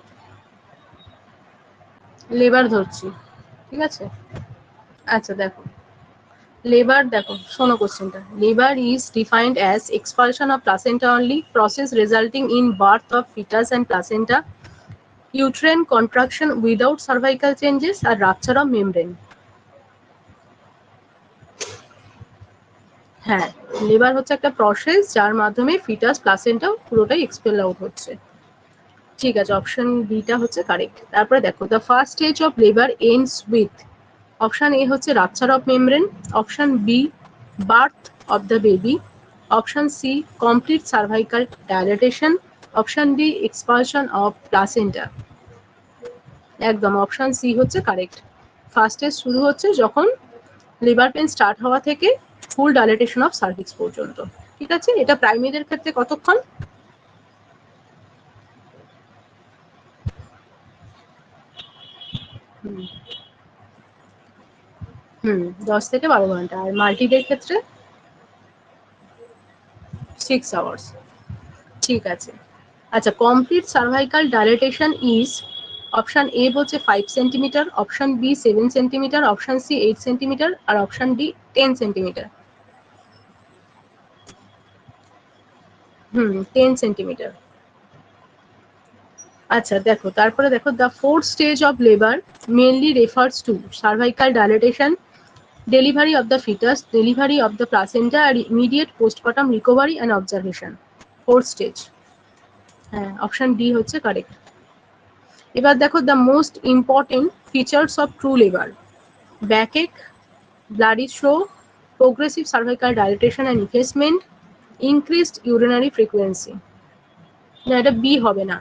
Speaker 1: লেবার ধরছি। ঠিক আছে, আচ্ছা দেখো, লেবার দেখো, শোনো কোশ্চেনটা। Labour is defined as expulsion of placenta only, process resulting in birth of fetus and placenta, uterine contraction without cervical changes, আর rupture of membrane. হ্যাঁ, লেবার হচ্ছে একটা প্রসেস যার মাধ্যমে ফিটাস প্লাসেন্টা পুরোটাই এক্সপেল আউট হচ্ছে। ঠিক আছে, অপশন বিটা হচ্ছে কারেক্ট। তারপরে দেখো, the first stage of labour ends with, option A হচ্ছে rupture of membrane, option B birth of the baby, option C complete cervical dilatation, option D expulsion of placenta. একদম option C হচ্ছে correct. First stage শুরু হচ্ছে যখন liver pen start হওয়া থেকে ফুল dilatation of cervix পর্যন্ত। ঠিক আছে, এটা প্রাইমেরিদের ক্ষেত্রে কতক্ষণ? হুম 10 থেকে 12 ঘন্টা, আর মাল্টিদের ক্ষেত্রে 6 আওয়ার্স। ঠিক আছে, আচ্ছা, complete cervical dilatation is option A বলছে 5 centimetre, option B 7 centimetre, option C 8 centimetre, আর অপশন ডি 10 সেন্টিমিটার। 10 সেন্টিমিটার। আচ্ছা দেখো, তারপরে দেখো, the fourth stage of labour mainly refers to cervical dilatation, delivery of the fetus, delivery of the placenta, আর immediate postmortem recovery and observation. Fourth stage. হ্যাঁ, option D হচ্ছে correct. এবার দেখো, the most important features of true labour, backache, bloody throw, progressive cervical dilatation and effacement, increased urinary frequency। না, এটা B হবে না।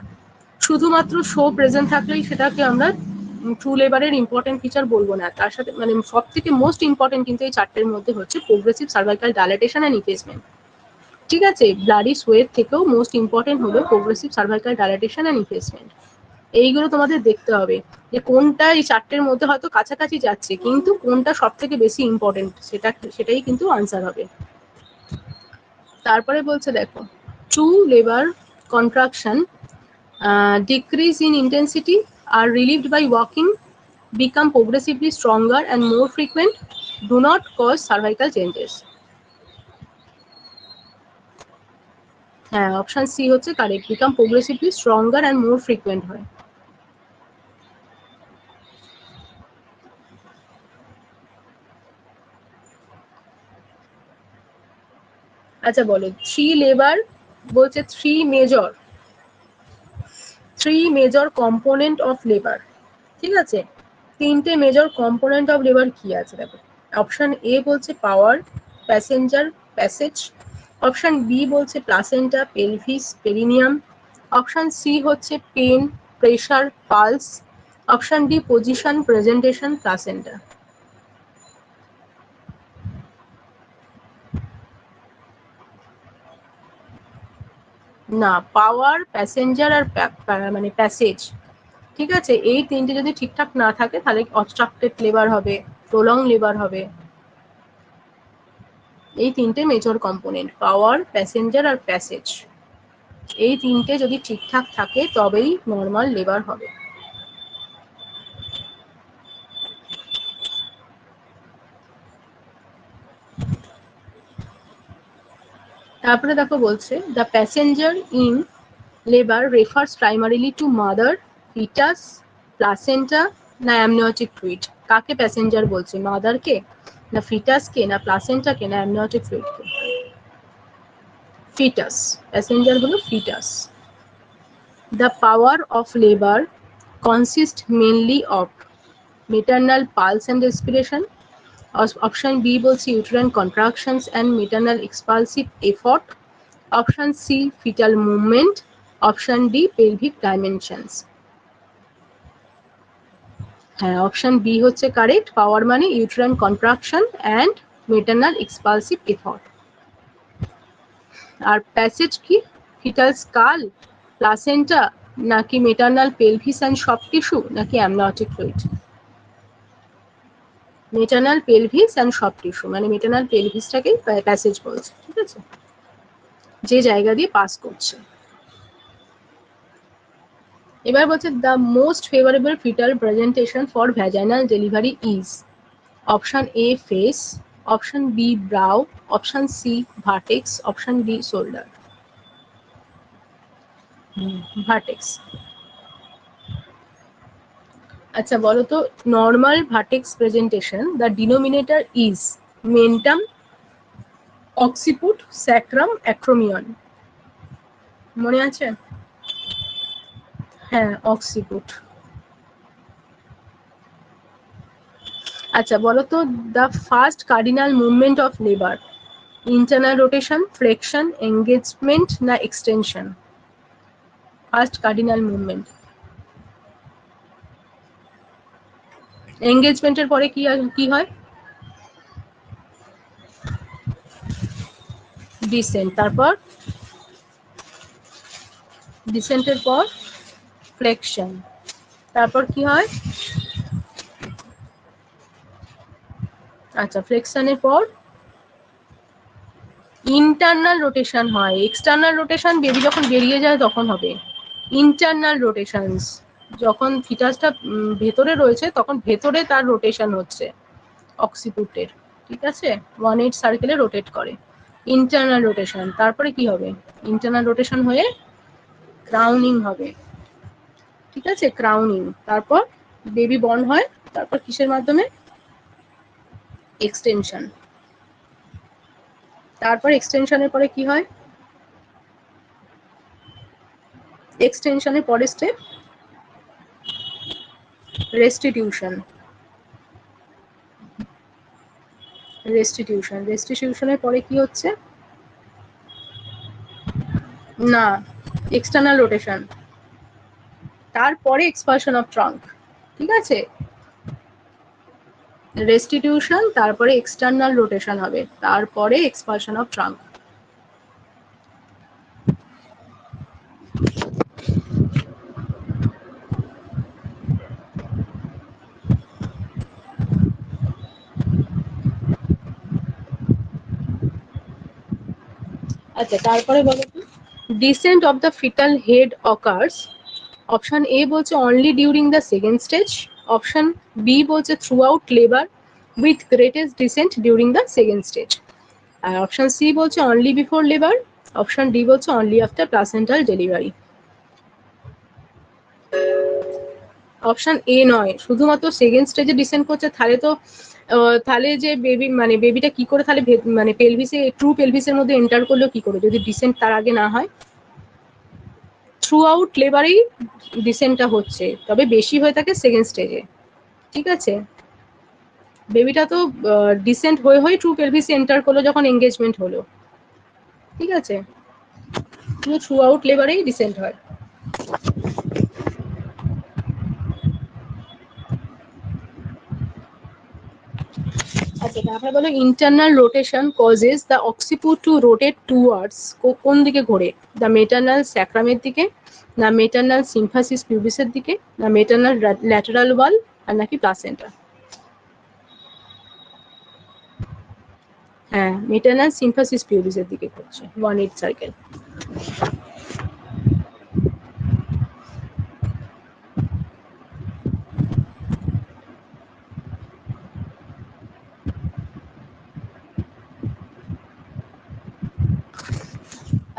Speaker 1: শুধুমাত্র শো প্রেজেন্ট থাকলেই সেটাকে আমরা ট্রু লেবারের ইম্পর্টেন্ট ফিচার বলবো না, তার সাথে মানে সব থেকে মোস্ট ইম্পর্টেন্ট কিন্তু এই চারটের মধ্যে হচ্ছে প্রোগ্রেসিভ সার্ভাইকাল ডাইলেটেশন অ্যান্ড ইফেসমেন্ট। ঠিক আছে, ব্লাডি সোয়ের থেকেও মোস্ট ইম্পর্টেন্ট হলো প্রোগ্রেসিভ সার্ভাইকাল ডাইলেটেশন অ্যান্ড ইফেসমেন্ট। এইগুলো তোমাদের দেখতে হবে যে কোনটা এই চারটের মধ্যে হয়তো কাছাকাছি যাচ্ছে, কিন্তু কোনটা সব থেকে বেশি ইম্পর্টেন্ট সেটাই কিন্তু আনসার হবে। তারপরে বলছে দেখো, true labour contraction decrease in intensity, are relieved by walking, become progressively stronger and more frequent, do not cause cervical changes। হ্যাঁ, অপশন সি হচ্ছে correct, become progressively stronger and more frequent হয়। আচ্ছা বলো, three labour বলছে three major component of labour. ঠিক আছে, তিনটে major component of labour কি আছে দেখো। অপশন এ বলছে power, passenger, passage, option B বলছে placenta, pelvis, perineum, option C হচ্ছে pain, pressure, pulse, option D position, presentation, placenta. না, পাওয়ার, প্যাসেঞ্জার আর মানে প্যাসেজ। ঠিক আছে, এই তিনটে যদি ঠিকঠাক না থাকে তাহলে অবস্ট্রাক্টেড লেবার হবে, প্রলং লেবার হবে। এই তিনটে মেজর কম্পোনেন্ট, পাওয়ার, প্যাসেঞ্জার আর প্যাসেজ, এই তিনটে যদি ঠিকঠাক থাকে তবেই নর্মাল লেবার হবে। তারপরে দেখো বলছে, the passenger in labour refers primarily to mother, fetus, placenta না অ্যামনিওটিক ফ্লুইড। কাকে প্যাসেঞ্জার বলছে, মাদারকে না ফিটাসকে না প্লাসেন্টাকে না অ্যামনিওটিক ফ্লুইডকে? ফিটাস, প্যাসেঞ্জার হলো fetus. The power of labour consist mainly of maternal pulse and respiration, option B বলছে uterine contractions and maternal expulsive effort, option C fetal movement, option D pelvic dimensions. হ্যাঁ, option B হচ্ছে correct, power মানে uterine contraction and maternal expulsive effort। আর passage কি, fetal skull, placenta নাকি maternal pelvis and soft tissue নাকি amniotic fluid? Maternal pelvis and soft tissue, মানে maternal পেলভিসটাকেই passage বলছে। ঠিক আছে, যে জায়গা দিয়ে পাস করছে। এবার বলছে, the most favourable fetal presentation for vaginal delivery is, option A face, option B brow, option C vertex, option D shoulder. Vertex. আচ্ছা বলো তো, normal vertex presentation the denominator is mentum, occiput, sacrum, acromion. মনে আছে? হ্যাঁ, occiput. আচ্ছা বলো তো, the first cardinal movement of labour, internal rotation, flexion, engagement না এক্সটেনশন? First cardinal movement. এঙ্গেজমেন্টের পরে কি হয়? ডিসেন্ট। তারপর ডিসেন্টের পর ফ্লেকশন। তারপর কি হয়? আচ্ছা, ফ্লেকশনের পর ইন্টারনাল রোটেশন হয়, এক্সটার্নাল রোটেশন বেবি যখন বেরিয়ে যায় তখন হবে। ইন্টারনাল রোটেশনস যখন ফিটাসটা ভেতরে রয়েছে তখন ভেতরে তার রোটেশন হচ্ছে অক্সিপুটের, ঠিক আছে, 1/8 সার্কেলে রোটেট করে, ইন্টারনাল রোটেশন। তারপরে কি হবে, ইন্টারনাল রোটেশন হয়ে ক্রাউনিং হবে, ঠিক আছে, ক্রাউনিং। তারপর বেবি বর্ন হয়, তারপর কিসের মাধ্যমে, এক্সটেনশন। তারপর এক্সটেনশনের পরে কি হয়, এক্সটেনশনের পরে স্টেপ রেস্টিটিউশন। রেস্টিটিউশনের পরে কি হচ্ছে, না, এক্সটার্নাল রোটেশন, তারপরে এক্সপানশন অফ ট্রাঙ্ক, ঠিক আছে, রেস্টিটিউশন তারপরে এক্সটার্নাল রোটেশন হবে, তারপরে এক্সপানশন অফ ট্রাঙ্ক। আচ্ছা, তারপরে বলো তো, descent of the fetal head occurs, option A বলছে only during the second stage, option B বলছে throughout labour with greatest descent during the second stage, আর অপশন সি বলছে only before labour, option D বলছে only after placental delivery. Option A নয়, শুধুমাত্র second স্টেজে dissent করছে, তাহলে তো তাহলে যে বেবি মানে বেবিটা কি করে তাহলে মানে পেলভিসে, ট্রু পেলভিসের মধ্যে এন্টার করলো কি করে যদি ডিসেন্ট তার আগে না হয়। থ্রু আউট লেবারেই ডিসেন্টটা হচ্ছে, তবে বেশি হয়ে থাকে সেকেন্ড স্টেজে, ঠিক আছে। বেবিটা তো ডিসেন্ট হয়ে হয়ে ট্রু পেলভিসে এন্টার করলো যখন এঙ্গেজমেন্ট হলো, ঠিক আছে, কিন্তু থ্রু আউট লেবারেই ডিসেন্ট হয়। আচ্ছা, তারপরে বলো internal rotation causes the occiput to rotate towards, কোন দিকে ঘোরে, দ্য মেটার্নাল স্যাক্রামের দিকে, না মেটার্নাল সিম্ফাসিস পিউবিসের দিকে, না মেটার্নাল ল্যাটারাল ওয়াল, আর নাকি প্লাসেন্টা। হ্যাঁ, মেটার্নাল সিম্ফাসিস পিউবিসের দিকে ঘুরছে 1/8 সার্কেল।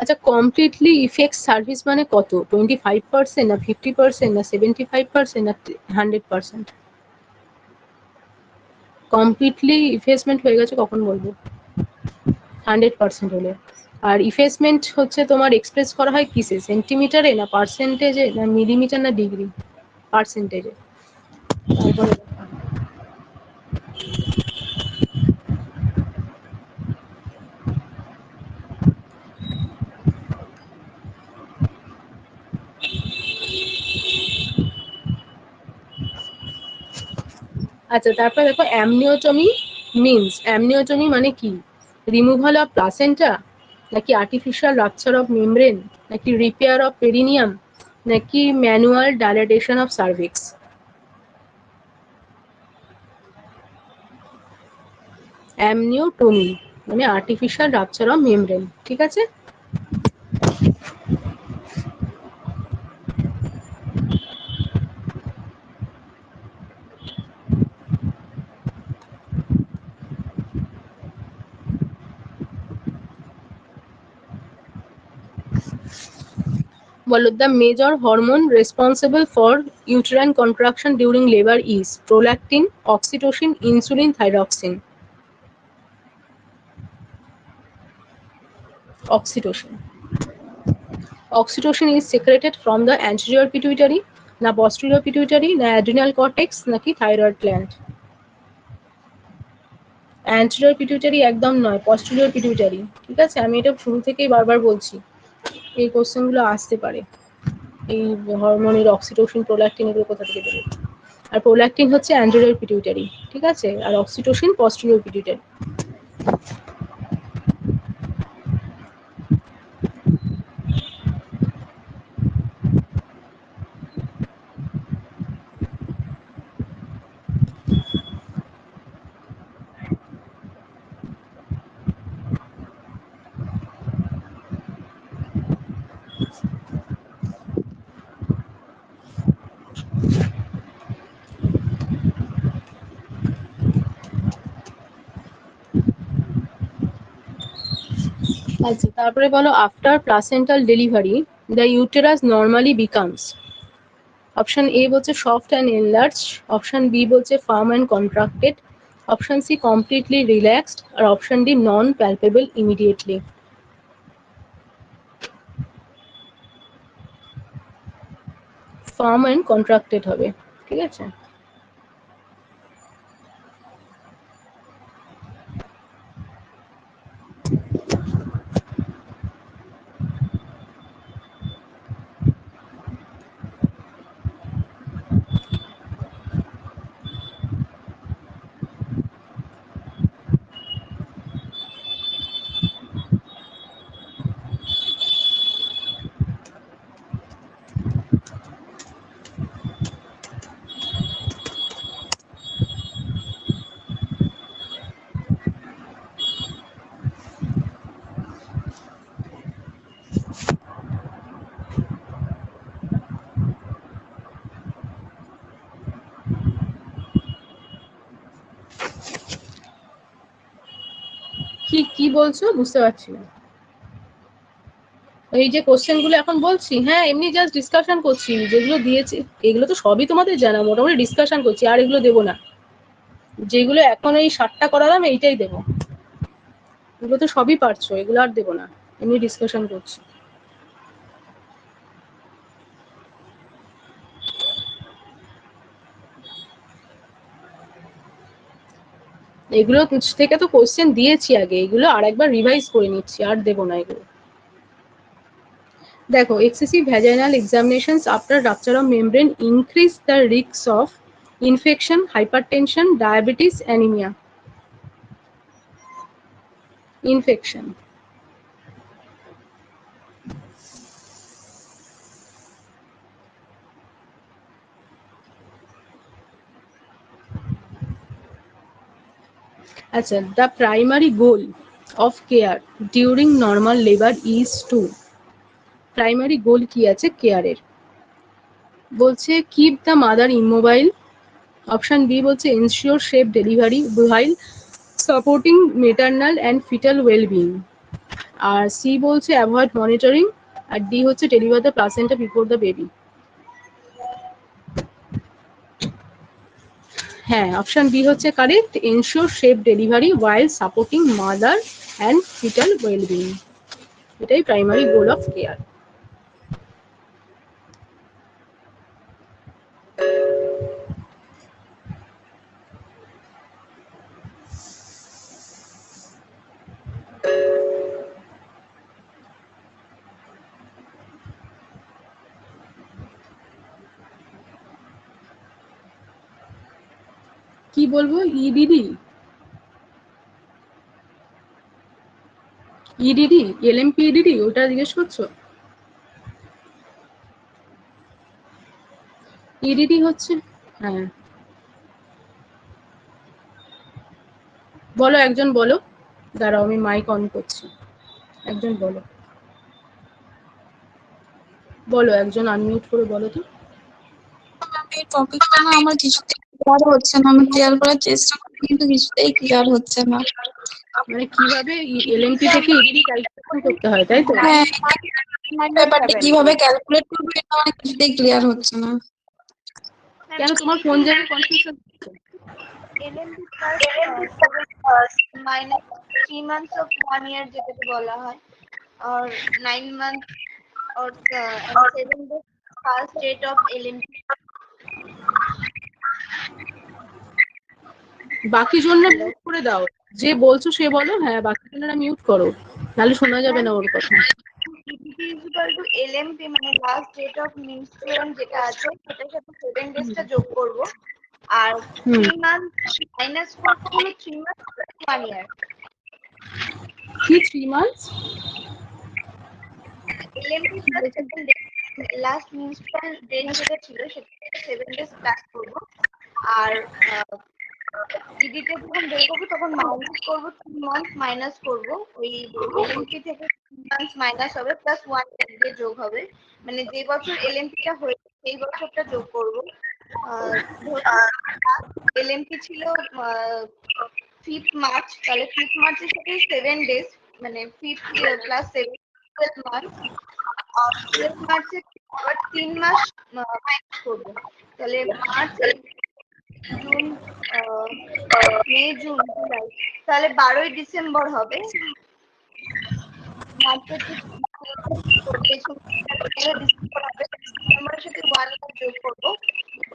Speaker 1: আচ্ছা, কমপ্লিটলি ইফেক্ট সার্ভিস মানে কত, 25%, না 50%, না 75%, না 100%? কমপ্লিটলি ইফেসমেন্ট হয়ে গেছে কখন বলবো, 100% হলে। আর ইফেসমেন্ট হচ্ছে তোমার এক্সপ্রেস করা হয় কিসে, সেন্টিমিটারে, না পার্সেন্টেজে, না মিলিমিটার, না ডিগ্রি, পার্সেন্টেজে। তারপরে আচ্ছা, তারপরে দেখো অ্যামনিওটমি মিনস, অ্যামনিওটমি মানে কি, রিমুভাল অফ প্লাসেন্টা, নাকি আর্টিফিশিয়াল রাপচার অফ মেমব্রেন, নাকি রিপেয়ার অফ পেরিনিয়াম, নাকি ম্যানুয়াল ডাইলেটেশন অফ সার্ভিক্স। অ্যামনিওটমি মানে আর্টিফিশিয়াল রাপচার অফ মেমব্রেন, ঠিক আছে। বলো, the major hormone responsible for uterine contraction during labour is prolactin, oxytocin, insulin, thyroxine. Oxytocin. Oxytocin is secreted from the anterior pituitary, না posterior pituitary, না adrenal cortex, নাকি thyroid gland। anterior pituitary একদম নয়, posterior pituitary, ঠিক আছে, আমি এটা শুরু থেকেই বারবার বলছি, এই কোশ্চেন গুলো আসতে পারে, এই হরমোনের অক্সিটোসিন, প্রোল্যাকটিন এগুলো কোথা থেকে বেরোয়। আর প্রোল্যাকটিন হচ্ছে anterior pituitary, ঠিক আছে, আর অক্সিটোসিন posterior pituitary। আচ্ছা, তারপরে বলো after placental delivery the uterus normally becomes. Option A বলছে soft and enlarge, option B বলছে firm and contracted, option C completely relaxed, আর option D non palpable immediately. Firm and contracted হবে, ঠিক আছে। কি বলছো বুঝতে পারছি না। এই যে কোশ্চেন গুলো এখন বলছি, হ্যাঁ এমনি জাস্ট ডিসকাশন করছি, যেগুলো দিয়েছে এগুলো তো সবই তোমাদের জানা, মোটামুটি ডিসকাশন করছি, আর এগুলো দেবো না। যেগুলো এখন এই 7টা করালাম এইটাই দেবো, এগুলো তো সবই পারছো, এগুলো আর দেবো না, এমনি ডিসকাশন করছি। এগুলো থেকে তো কোশ্চেন দিয়েছি আগে, এগুলো আর একবার রিভাইজ করে নিচ্ছি, আর দেবো না এগুলো। দেখো, excessive vaginal examinations after rupture of membrane increase the risks of infection, hypertension, diabetes, anemia. Infection. আচ্ছা, the primary goal of care during normal labor is to, primary goal কি আছে কেয়ারের, বলছে keep the mother immobile, option B বলছে ensure safe delivery while supporting maternal and fetal well-being, আর C বলছে avoid monitoring, আর D হচ্ছে deliver the placenta before the baby. হ্যাঁ, অপশন বি হচ্ছে correct, ensure safe delivery while supporting mother and fetal well-being, এটাই primary goal of care. কি বলবো, EDD, EDD, LMP EDD, ওটা জিজ্ঞেস করছো? ইডিডি হচ্ছে, হ্যাঁ বলো, একজন বলো, দাঁড়াও আমি মাইক অন করছি, একজন বলো, বলো একজন আনমিউট করে বলো তো।
Speaker 2: এই টপিকটা না আমার কিছুতেই ক্লিয়ার হচ্ছে না, আমি ক্লিয়ার করার চেষ্টা করি কিন্তু কিছুতেই ক্লিয়ার হচ্ছে না।
Speaker 1: মানে কিভাবে এলএমপি থেকে ইডিডি ক্যালকুলেশন করতে হয়, তাই তো?
Speaker 2: হ্যাঁ, ব্যাপারটা কিভাবে ক্যালকুলেট করবো এটা আমার কিছুতেই ক্লিয়ার হচ্ছে না।
Speaker 1: কেন তোমার কোন জায়গায় কনফিউশন হচ্ছে?
Speaker 3: LMP minus 3 months of 1 year যেটাকে বলা হয়, or 9 months or 7 days past date of LMP.
Speaker 1: বাকি জন্য মিউট করে দাও, যে বলছো সে বলো, হ্যাঁ বাকি জনেরা মিউট করো, তাহলে শোনা যাবে না ওর কথা।
Speaker 3: EDT is equal to LMP মানে last date of menstruation যেটা আছে সেটার সাথে 7 days টা যোগ করব, আর 3 months মাইনাস করব হলো 3 months 1 year।
Speaker 1: কি 3 months?
Speaker 3: LMP plus 7 days last menstrual date যেটা ছিল সেটা 7 days প্লাস করব, আর ইডিতে যখন বের করবো তখন মাইনাস করবো 3 months মাইনাস করবো, ওই এলএমপি থেকে 3 months মাইনাস হবে প্লাস 1 year দিয়ে যোগ হবে, মানে যে বছর এলএমপিটা হয়েছে সেই বছরটা যোগ করবো। এলএমপি ছিল 5th মার্চ, তাহলে 5th মার্চের সাথে 7 days মানে 5th প্লাস 7 12 মান্থ, 12 মার্চে আবার 3 মাস মাইনাস করবো, তাহলে মার্চ, জুন, মে, জুন, জুলাই, তাহলে 12ই ডিসেম্বর হবে। মার্চের ডিসেম্বর হবে, ডিসেম্বরের সাথে 1 ইয়ার যোগ করবো,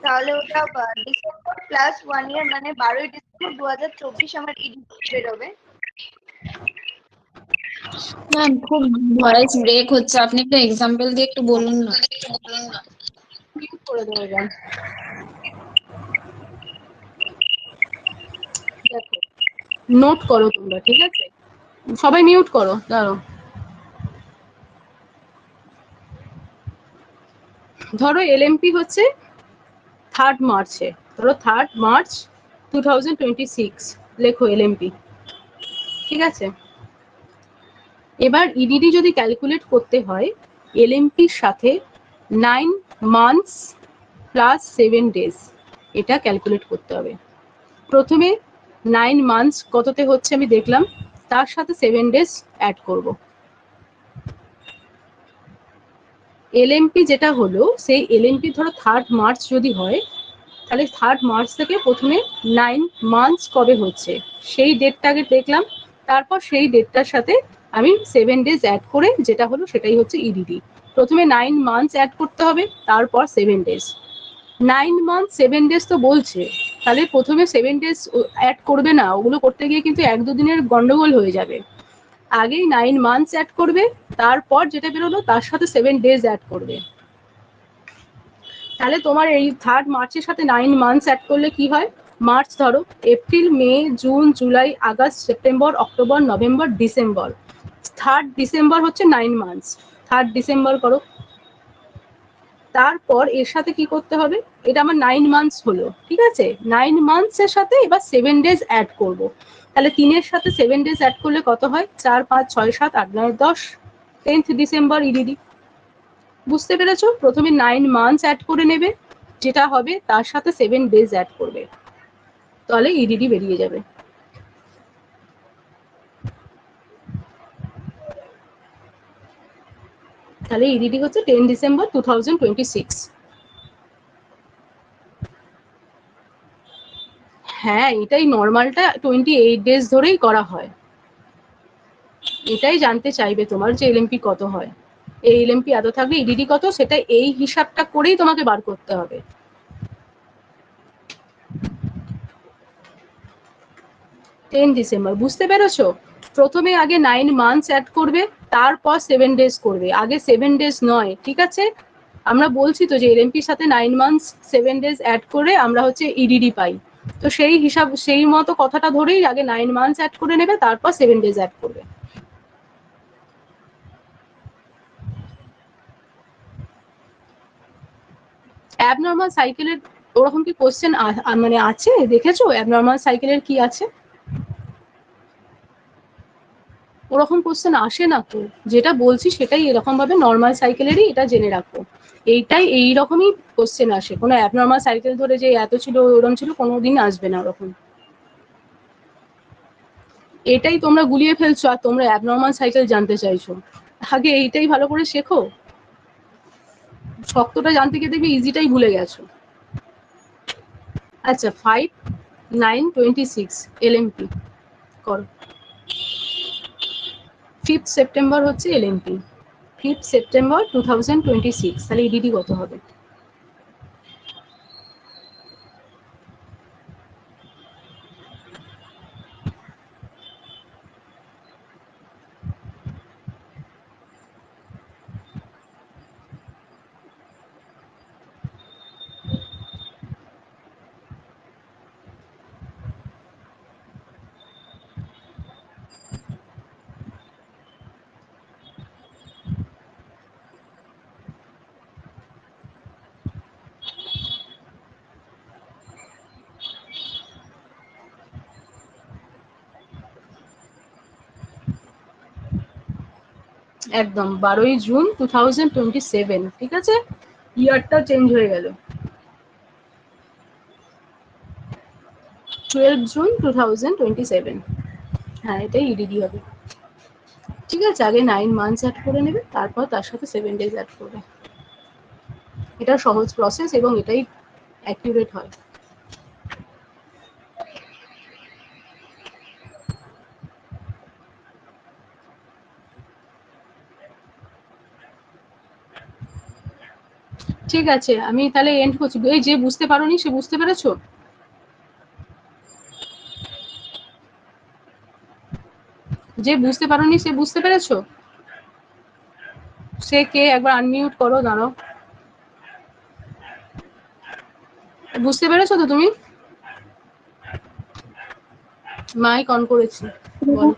Speaker 3: তাহলে ওটা ডিসেম্বর প্লাস 1 ইয়ার মানে 12ই ডিসেম্বর 2024 আমার ইডি বেরোবে।
Speaker 2: ম্যাম খুব ভয়েস ব্রেক হচ্ছে, আপনি একটু এক্সাম্পল দিয়ে একটু বলুন না।
Speaker 1: মিউট করে দেবো এবার। দেখো, নোট করো তোমরা, ঠিক আছে? সবাই মিউট করো, দাঁড়ো। ধরো এলএমপি হচ্ছে 3rd মার্চে, ধরো 3rd মার্চ 2026 লেখো এলএমপি, ঠিক আছে? এবার ইডিডি যদি ক্যালকুলেট করতে হয় এলএমপির সাথে 9 মান্থস প্লাস 7 ডেজ, এটা ক্যালকুলেট করতে হবে। প্রথমে 9 মান্থস কততে হচ্ছে আমি দেখলাম, তার সাথে 7 ডেজ অ্যাড করব। এলএমপি যেটা হলো, সেই এলএমপি ধরো 3rd মার্চ যদি হয়, তাহলে 3rd মার্চ থেকে প্রথমে 9 মান্থস কবে হচ্ছে সেই ডেটটাকে দেখলাম, তারপর সেই ডেটটার সাথে আমি 7 ডেজ অ্যাড করে যেটা হলো সেটাই হচ্ছে ইডিডি। প্রথমে 9 মান্থস অ্যাড করতে হবে, তারপর 7 ডেজ। 9 মান্থ 7 ডেজ তো বলছে, তাহলে প্রথমে 7 ডেজ অ্যাড করবে না, ওগুলো করতে গিয়ে কিন্তু 1-2 দিনের গন্ডগোল হয়ে যাবে। আগেই 9 মান্থস অ্যাড করবে, তারপর যেটা বেরোলো তার সাথে 7 ডেজ অ্যাড করবে। তাহলে তোমার এই 3rd মার্চের সাথে 9 মান্থস অ্যাড করলে কি হয়, মার্চ ধরো, April, May, June, July, August, September, October, November, December. 3rd December হচ্ছে 9 মান্থস, 3rd ডিসেম্বর করো। তারপর এর সাথে কি করতে হবে, এটা আমার 9 মান্থস হলো, ঠিক আছে? 9 মান্থস এর সাথে এবার 7 ডেজ অ্যাড করব। তাহলে 3 এর সাথে 7 ডেজ অ্যাড করলে কত হয়, 4, 5, 6, 7, 8, 9, 10, 10th ডিসেম্বর ইডিডি। বুঝতে পেরেছো? প্রথমে 9 মান্থস অ্যাড করে নেবে, যেটা হবে তার সাথে 7 ডেজ অ্যাড করবে, তাহলে ইডিডি বেরিয়ে যাবে। তাহলে ইডিডি হচ্ছে 10 ডিসেম্বর 2026। হ্যাঁ, এটাই নর্মালটা 28 ডেজ ধরেই করা হয়। এটাই জানতে চাইবে তোমার যে এলএমপি কত হয়, এই এলএমপি এত থাকবে ইডিডি কত, সেটা এই হিসাবটা করেই তোমাকে বার করতে হবে। 10 ডিসেম্বর, বুঝতে পেরেছো? প্রথমে আগে 9 মান্থস অ্যাড করবে, তারপর 7 ডেজ করবে, আগে 7 ডেজ নয়, ঠিক আছে? আমরা বলছি তো যে এলএমপির সাথে 9 মান্থস 7 ডেজ অ্যাড করে আমরা হচ্ছে ইডিডি পাই, তো সেই হিসাব সেই মতো কথাটা ধরেই আগে 9 মান্থস অ্যাড করে নেবে, তারপর 7 ডেজ অ্যাড করবে। অ্যাবনর্মাল সাইকেলের ওরকম কি কোশ্চেন মানে আছে, দেখেছো অ্যাবনর্মাল সাইকেলের কি আছে? ওরকম কোশ্চেন আসে না তো, যেটা বলছি সেটাই এরকম ভাবে নর্মাল সাইকেলেরই এটা জেনে রাখো, এইটাই এইরকমই কোশ্চেন আসে। কোনো অ্যাবনর্মাল সাইকেল ধরে যে এত ছিল ওরকম ছিল কোনোদিন আসবে না ওরকম। এটাই তোমরা গুলিয়ে ফেলছো আর তোমরা অ্যাবনর্মাল সাইকেল জানতে চাইছো, আগে এইটাই ভালো করে শেখো, শক্তটা জানতে গিয়ে দেখবি ইজিটাই ভুলে গেছো। আচ্ছা, 5, 9, 26 এলএমপি করো। 5th সেপ্টেম্বর হচ্ছে এলএমপি, 5th সেপ্টেম্বর 2026, তাহলে ইডিডি কত হবে? একদম 12ই জুন 2027, ঠিক আছে? ইয়ারটা চেঞ্জ হয়ে গেল, 12 জুন 2027। হ্যাঁ, এটাই ইডিডি হবে। ঠিক আছে, আগে 9 মান্থস অ্যাড করে নেবে, তারপর তার সাথে 7 ডেজ অ্যাড করবে। এটা সহজ প্রসেস এবং এটাই অ্যাকিউরেট হয়। ঠিক আছে, আমি তাহলে এন্ড করছি। এই যে বুঝতে পারোনি সে বুঝতে পেরেছো? যে বুঝতে পারোনি সে বুঝতে পেরেছো? সে কে? একবার আনমিউট করো, দাঁড়াও। বুঝতে পেরেছো তো তুমি? মাইক অন করেছি, বলো।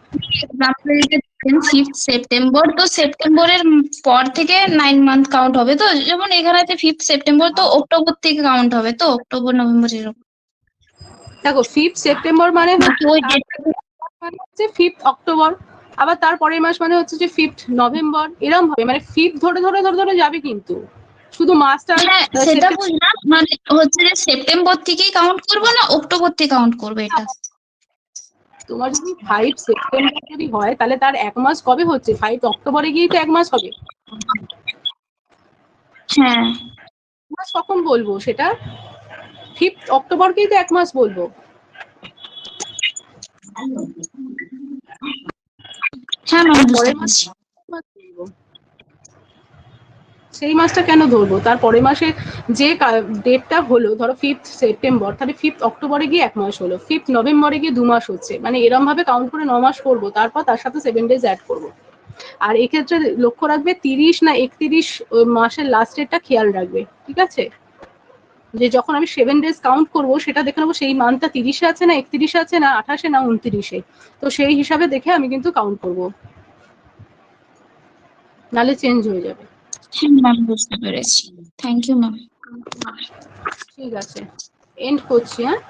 Speaker 2: ফিফথ সেপ্টেম্বর, তো সেপ্টেম্বরের পর থেকে 9 মান্থ কাউন্ট হবে তো? যেমন এখানে আছে ফিফথ সেপ্টেম্বর, তো অক্টোবর থেকে কাউন্ট হবে তো? অক্টোবর নভেম্বর এরকম
Speaker 1: দেখো 5 সেপ্টেম্বর মানে
Speaker 2: নাকি ওই ডেট?
Speaker 1: হচ্ছে 5 অক্টোবর, আবার তার পরের মাস মানে হচ্ছে যে 5 নভেম্বর, এরকম ভাবে মানে 5 ধরে ধরে ধরে ধরে যাবে, কিন্তু শুধু মাসটা
Speaker 2: হ্যাঁ সেটা বুঝলাম, মানে হচ্ছে যে সেপ্টেম্বর থেকেই কাউন্ট করবো না অক্টোবর থেকে কাউন্ট করবো এটা?
Speaker 1: তোমার যদি 5 সেপ্টেম্বর যদি হয় তাহলে তার 1 মাস কবে হচ্ছে? 5 অক্টোবরে গিয়েই তো 1 মাস হবে।
Speaker 2: হ্যাঁ
Speaker 1: মাস কখন বলবো সেটা? 5 অক্টোবরকেই তো 1 মাস বলবো।
Speaker 2: হ্যাঁ ম্যাম বুঝতে
Speaker 1: পরের মাস
Speaker 2: পেরেছি।
Speaker 1: বলবো। সেই মাসটা কেন ধরবো? তার পরের মাসে যে ডেটটা হলো, ধরো 5 সেপ্টেম্বর, তাহলে 5 অক্টোবরে গিয়ে 1 মাস হলো, 5 নভেম্বরে গিয়ে 2 মাস হচ্ছে, মানে এরম ভাবে কাউন্ট করে 9 মাস করবো, তারপর তার সাথে 7 ডেজ অ্যাড করবো। আর এক্ষেত্রে লক্ষ্য রাখবে 30 না 31 মাসের লাস্ট ডেটটা খেয়াল রাখবে, ঠিক আছে? যে যখন আমি 7 ডেজ কাউন্ট করবো সেটা দেখে নেবো সেই মান্থটা 30-এ আছে না 31-এ আছে না 28-এ না 29-এ, তো সেই হিসাবে দেখে আমি কিন্তু কাউন্ট করবো, নাহলে চেঞ্জ হয়ে যাবে।
Speaker 2: হ্যাঁ ম্যাম বুঝতে পেরেছি, থ্যাংক ইউ ম্যাম।
Speaker 1: ঠিক আছে, এন্ড করছি, হ্যাঁ।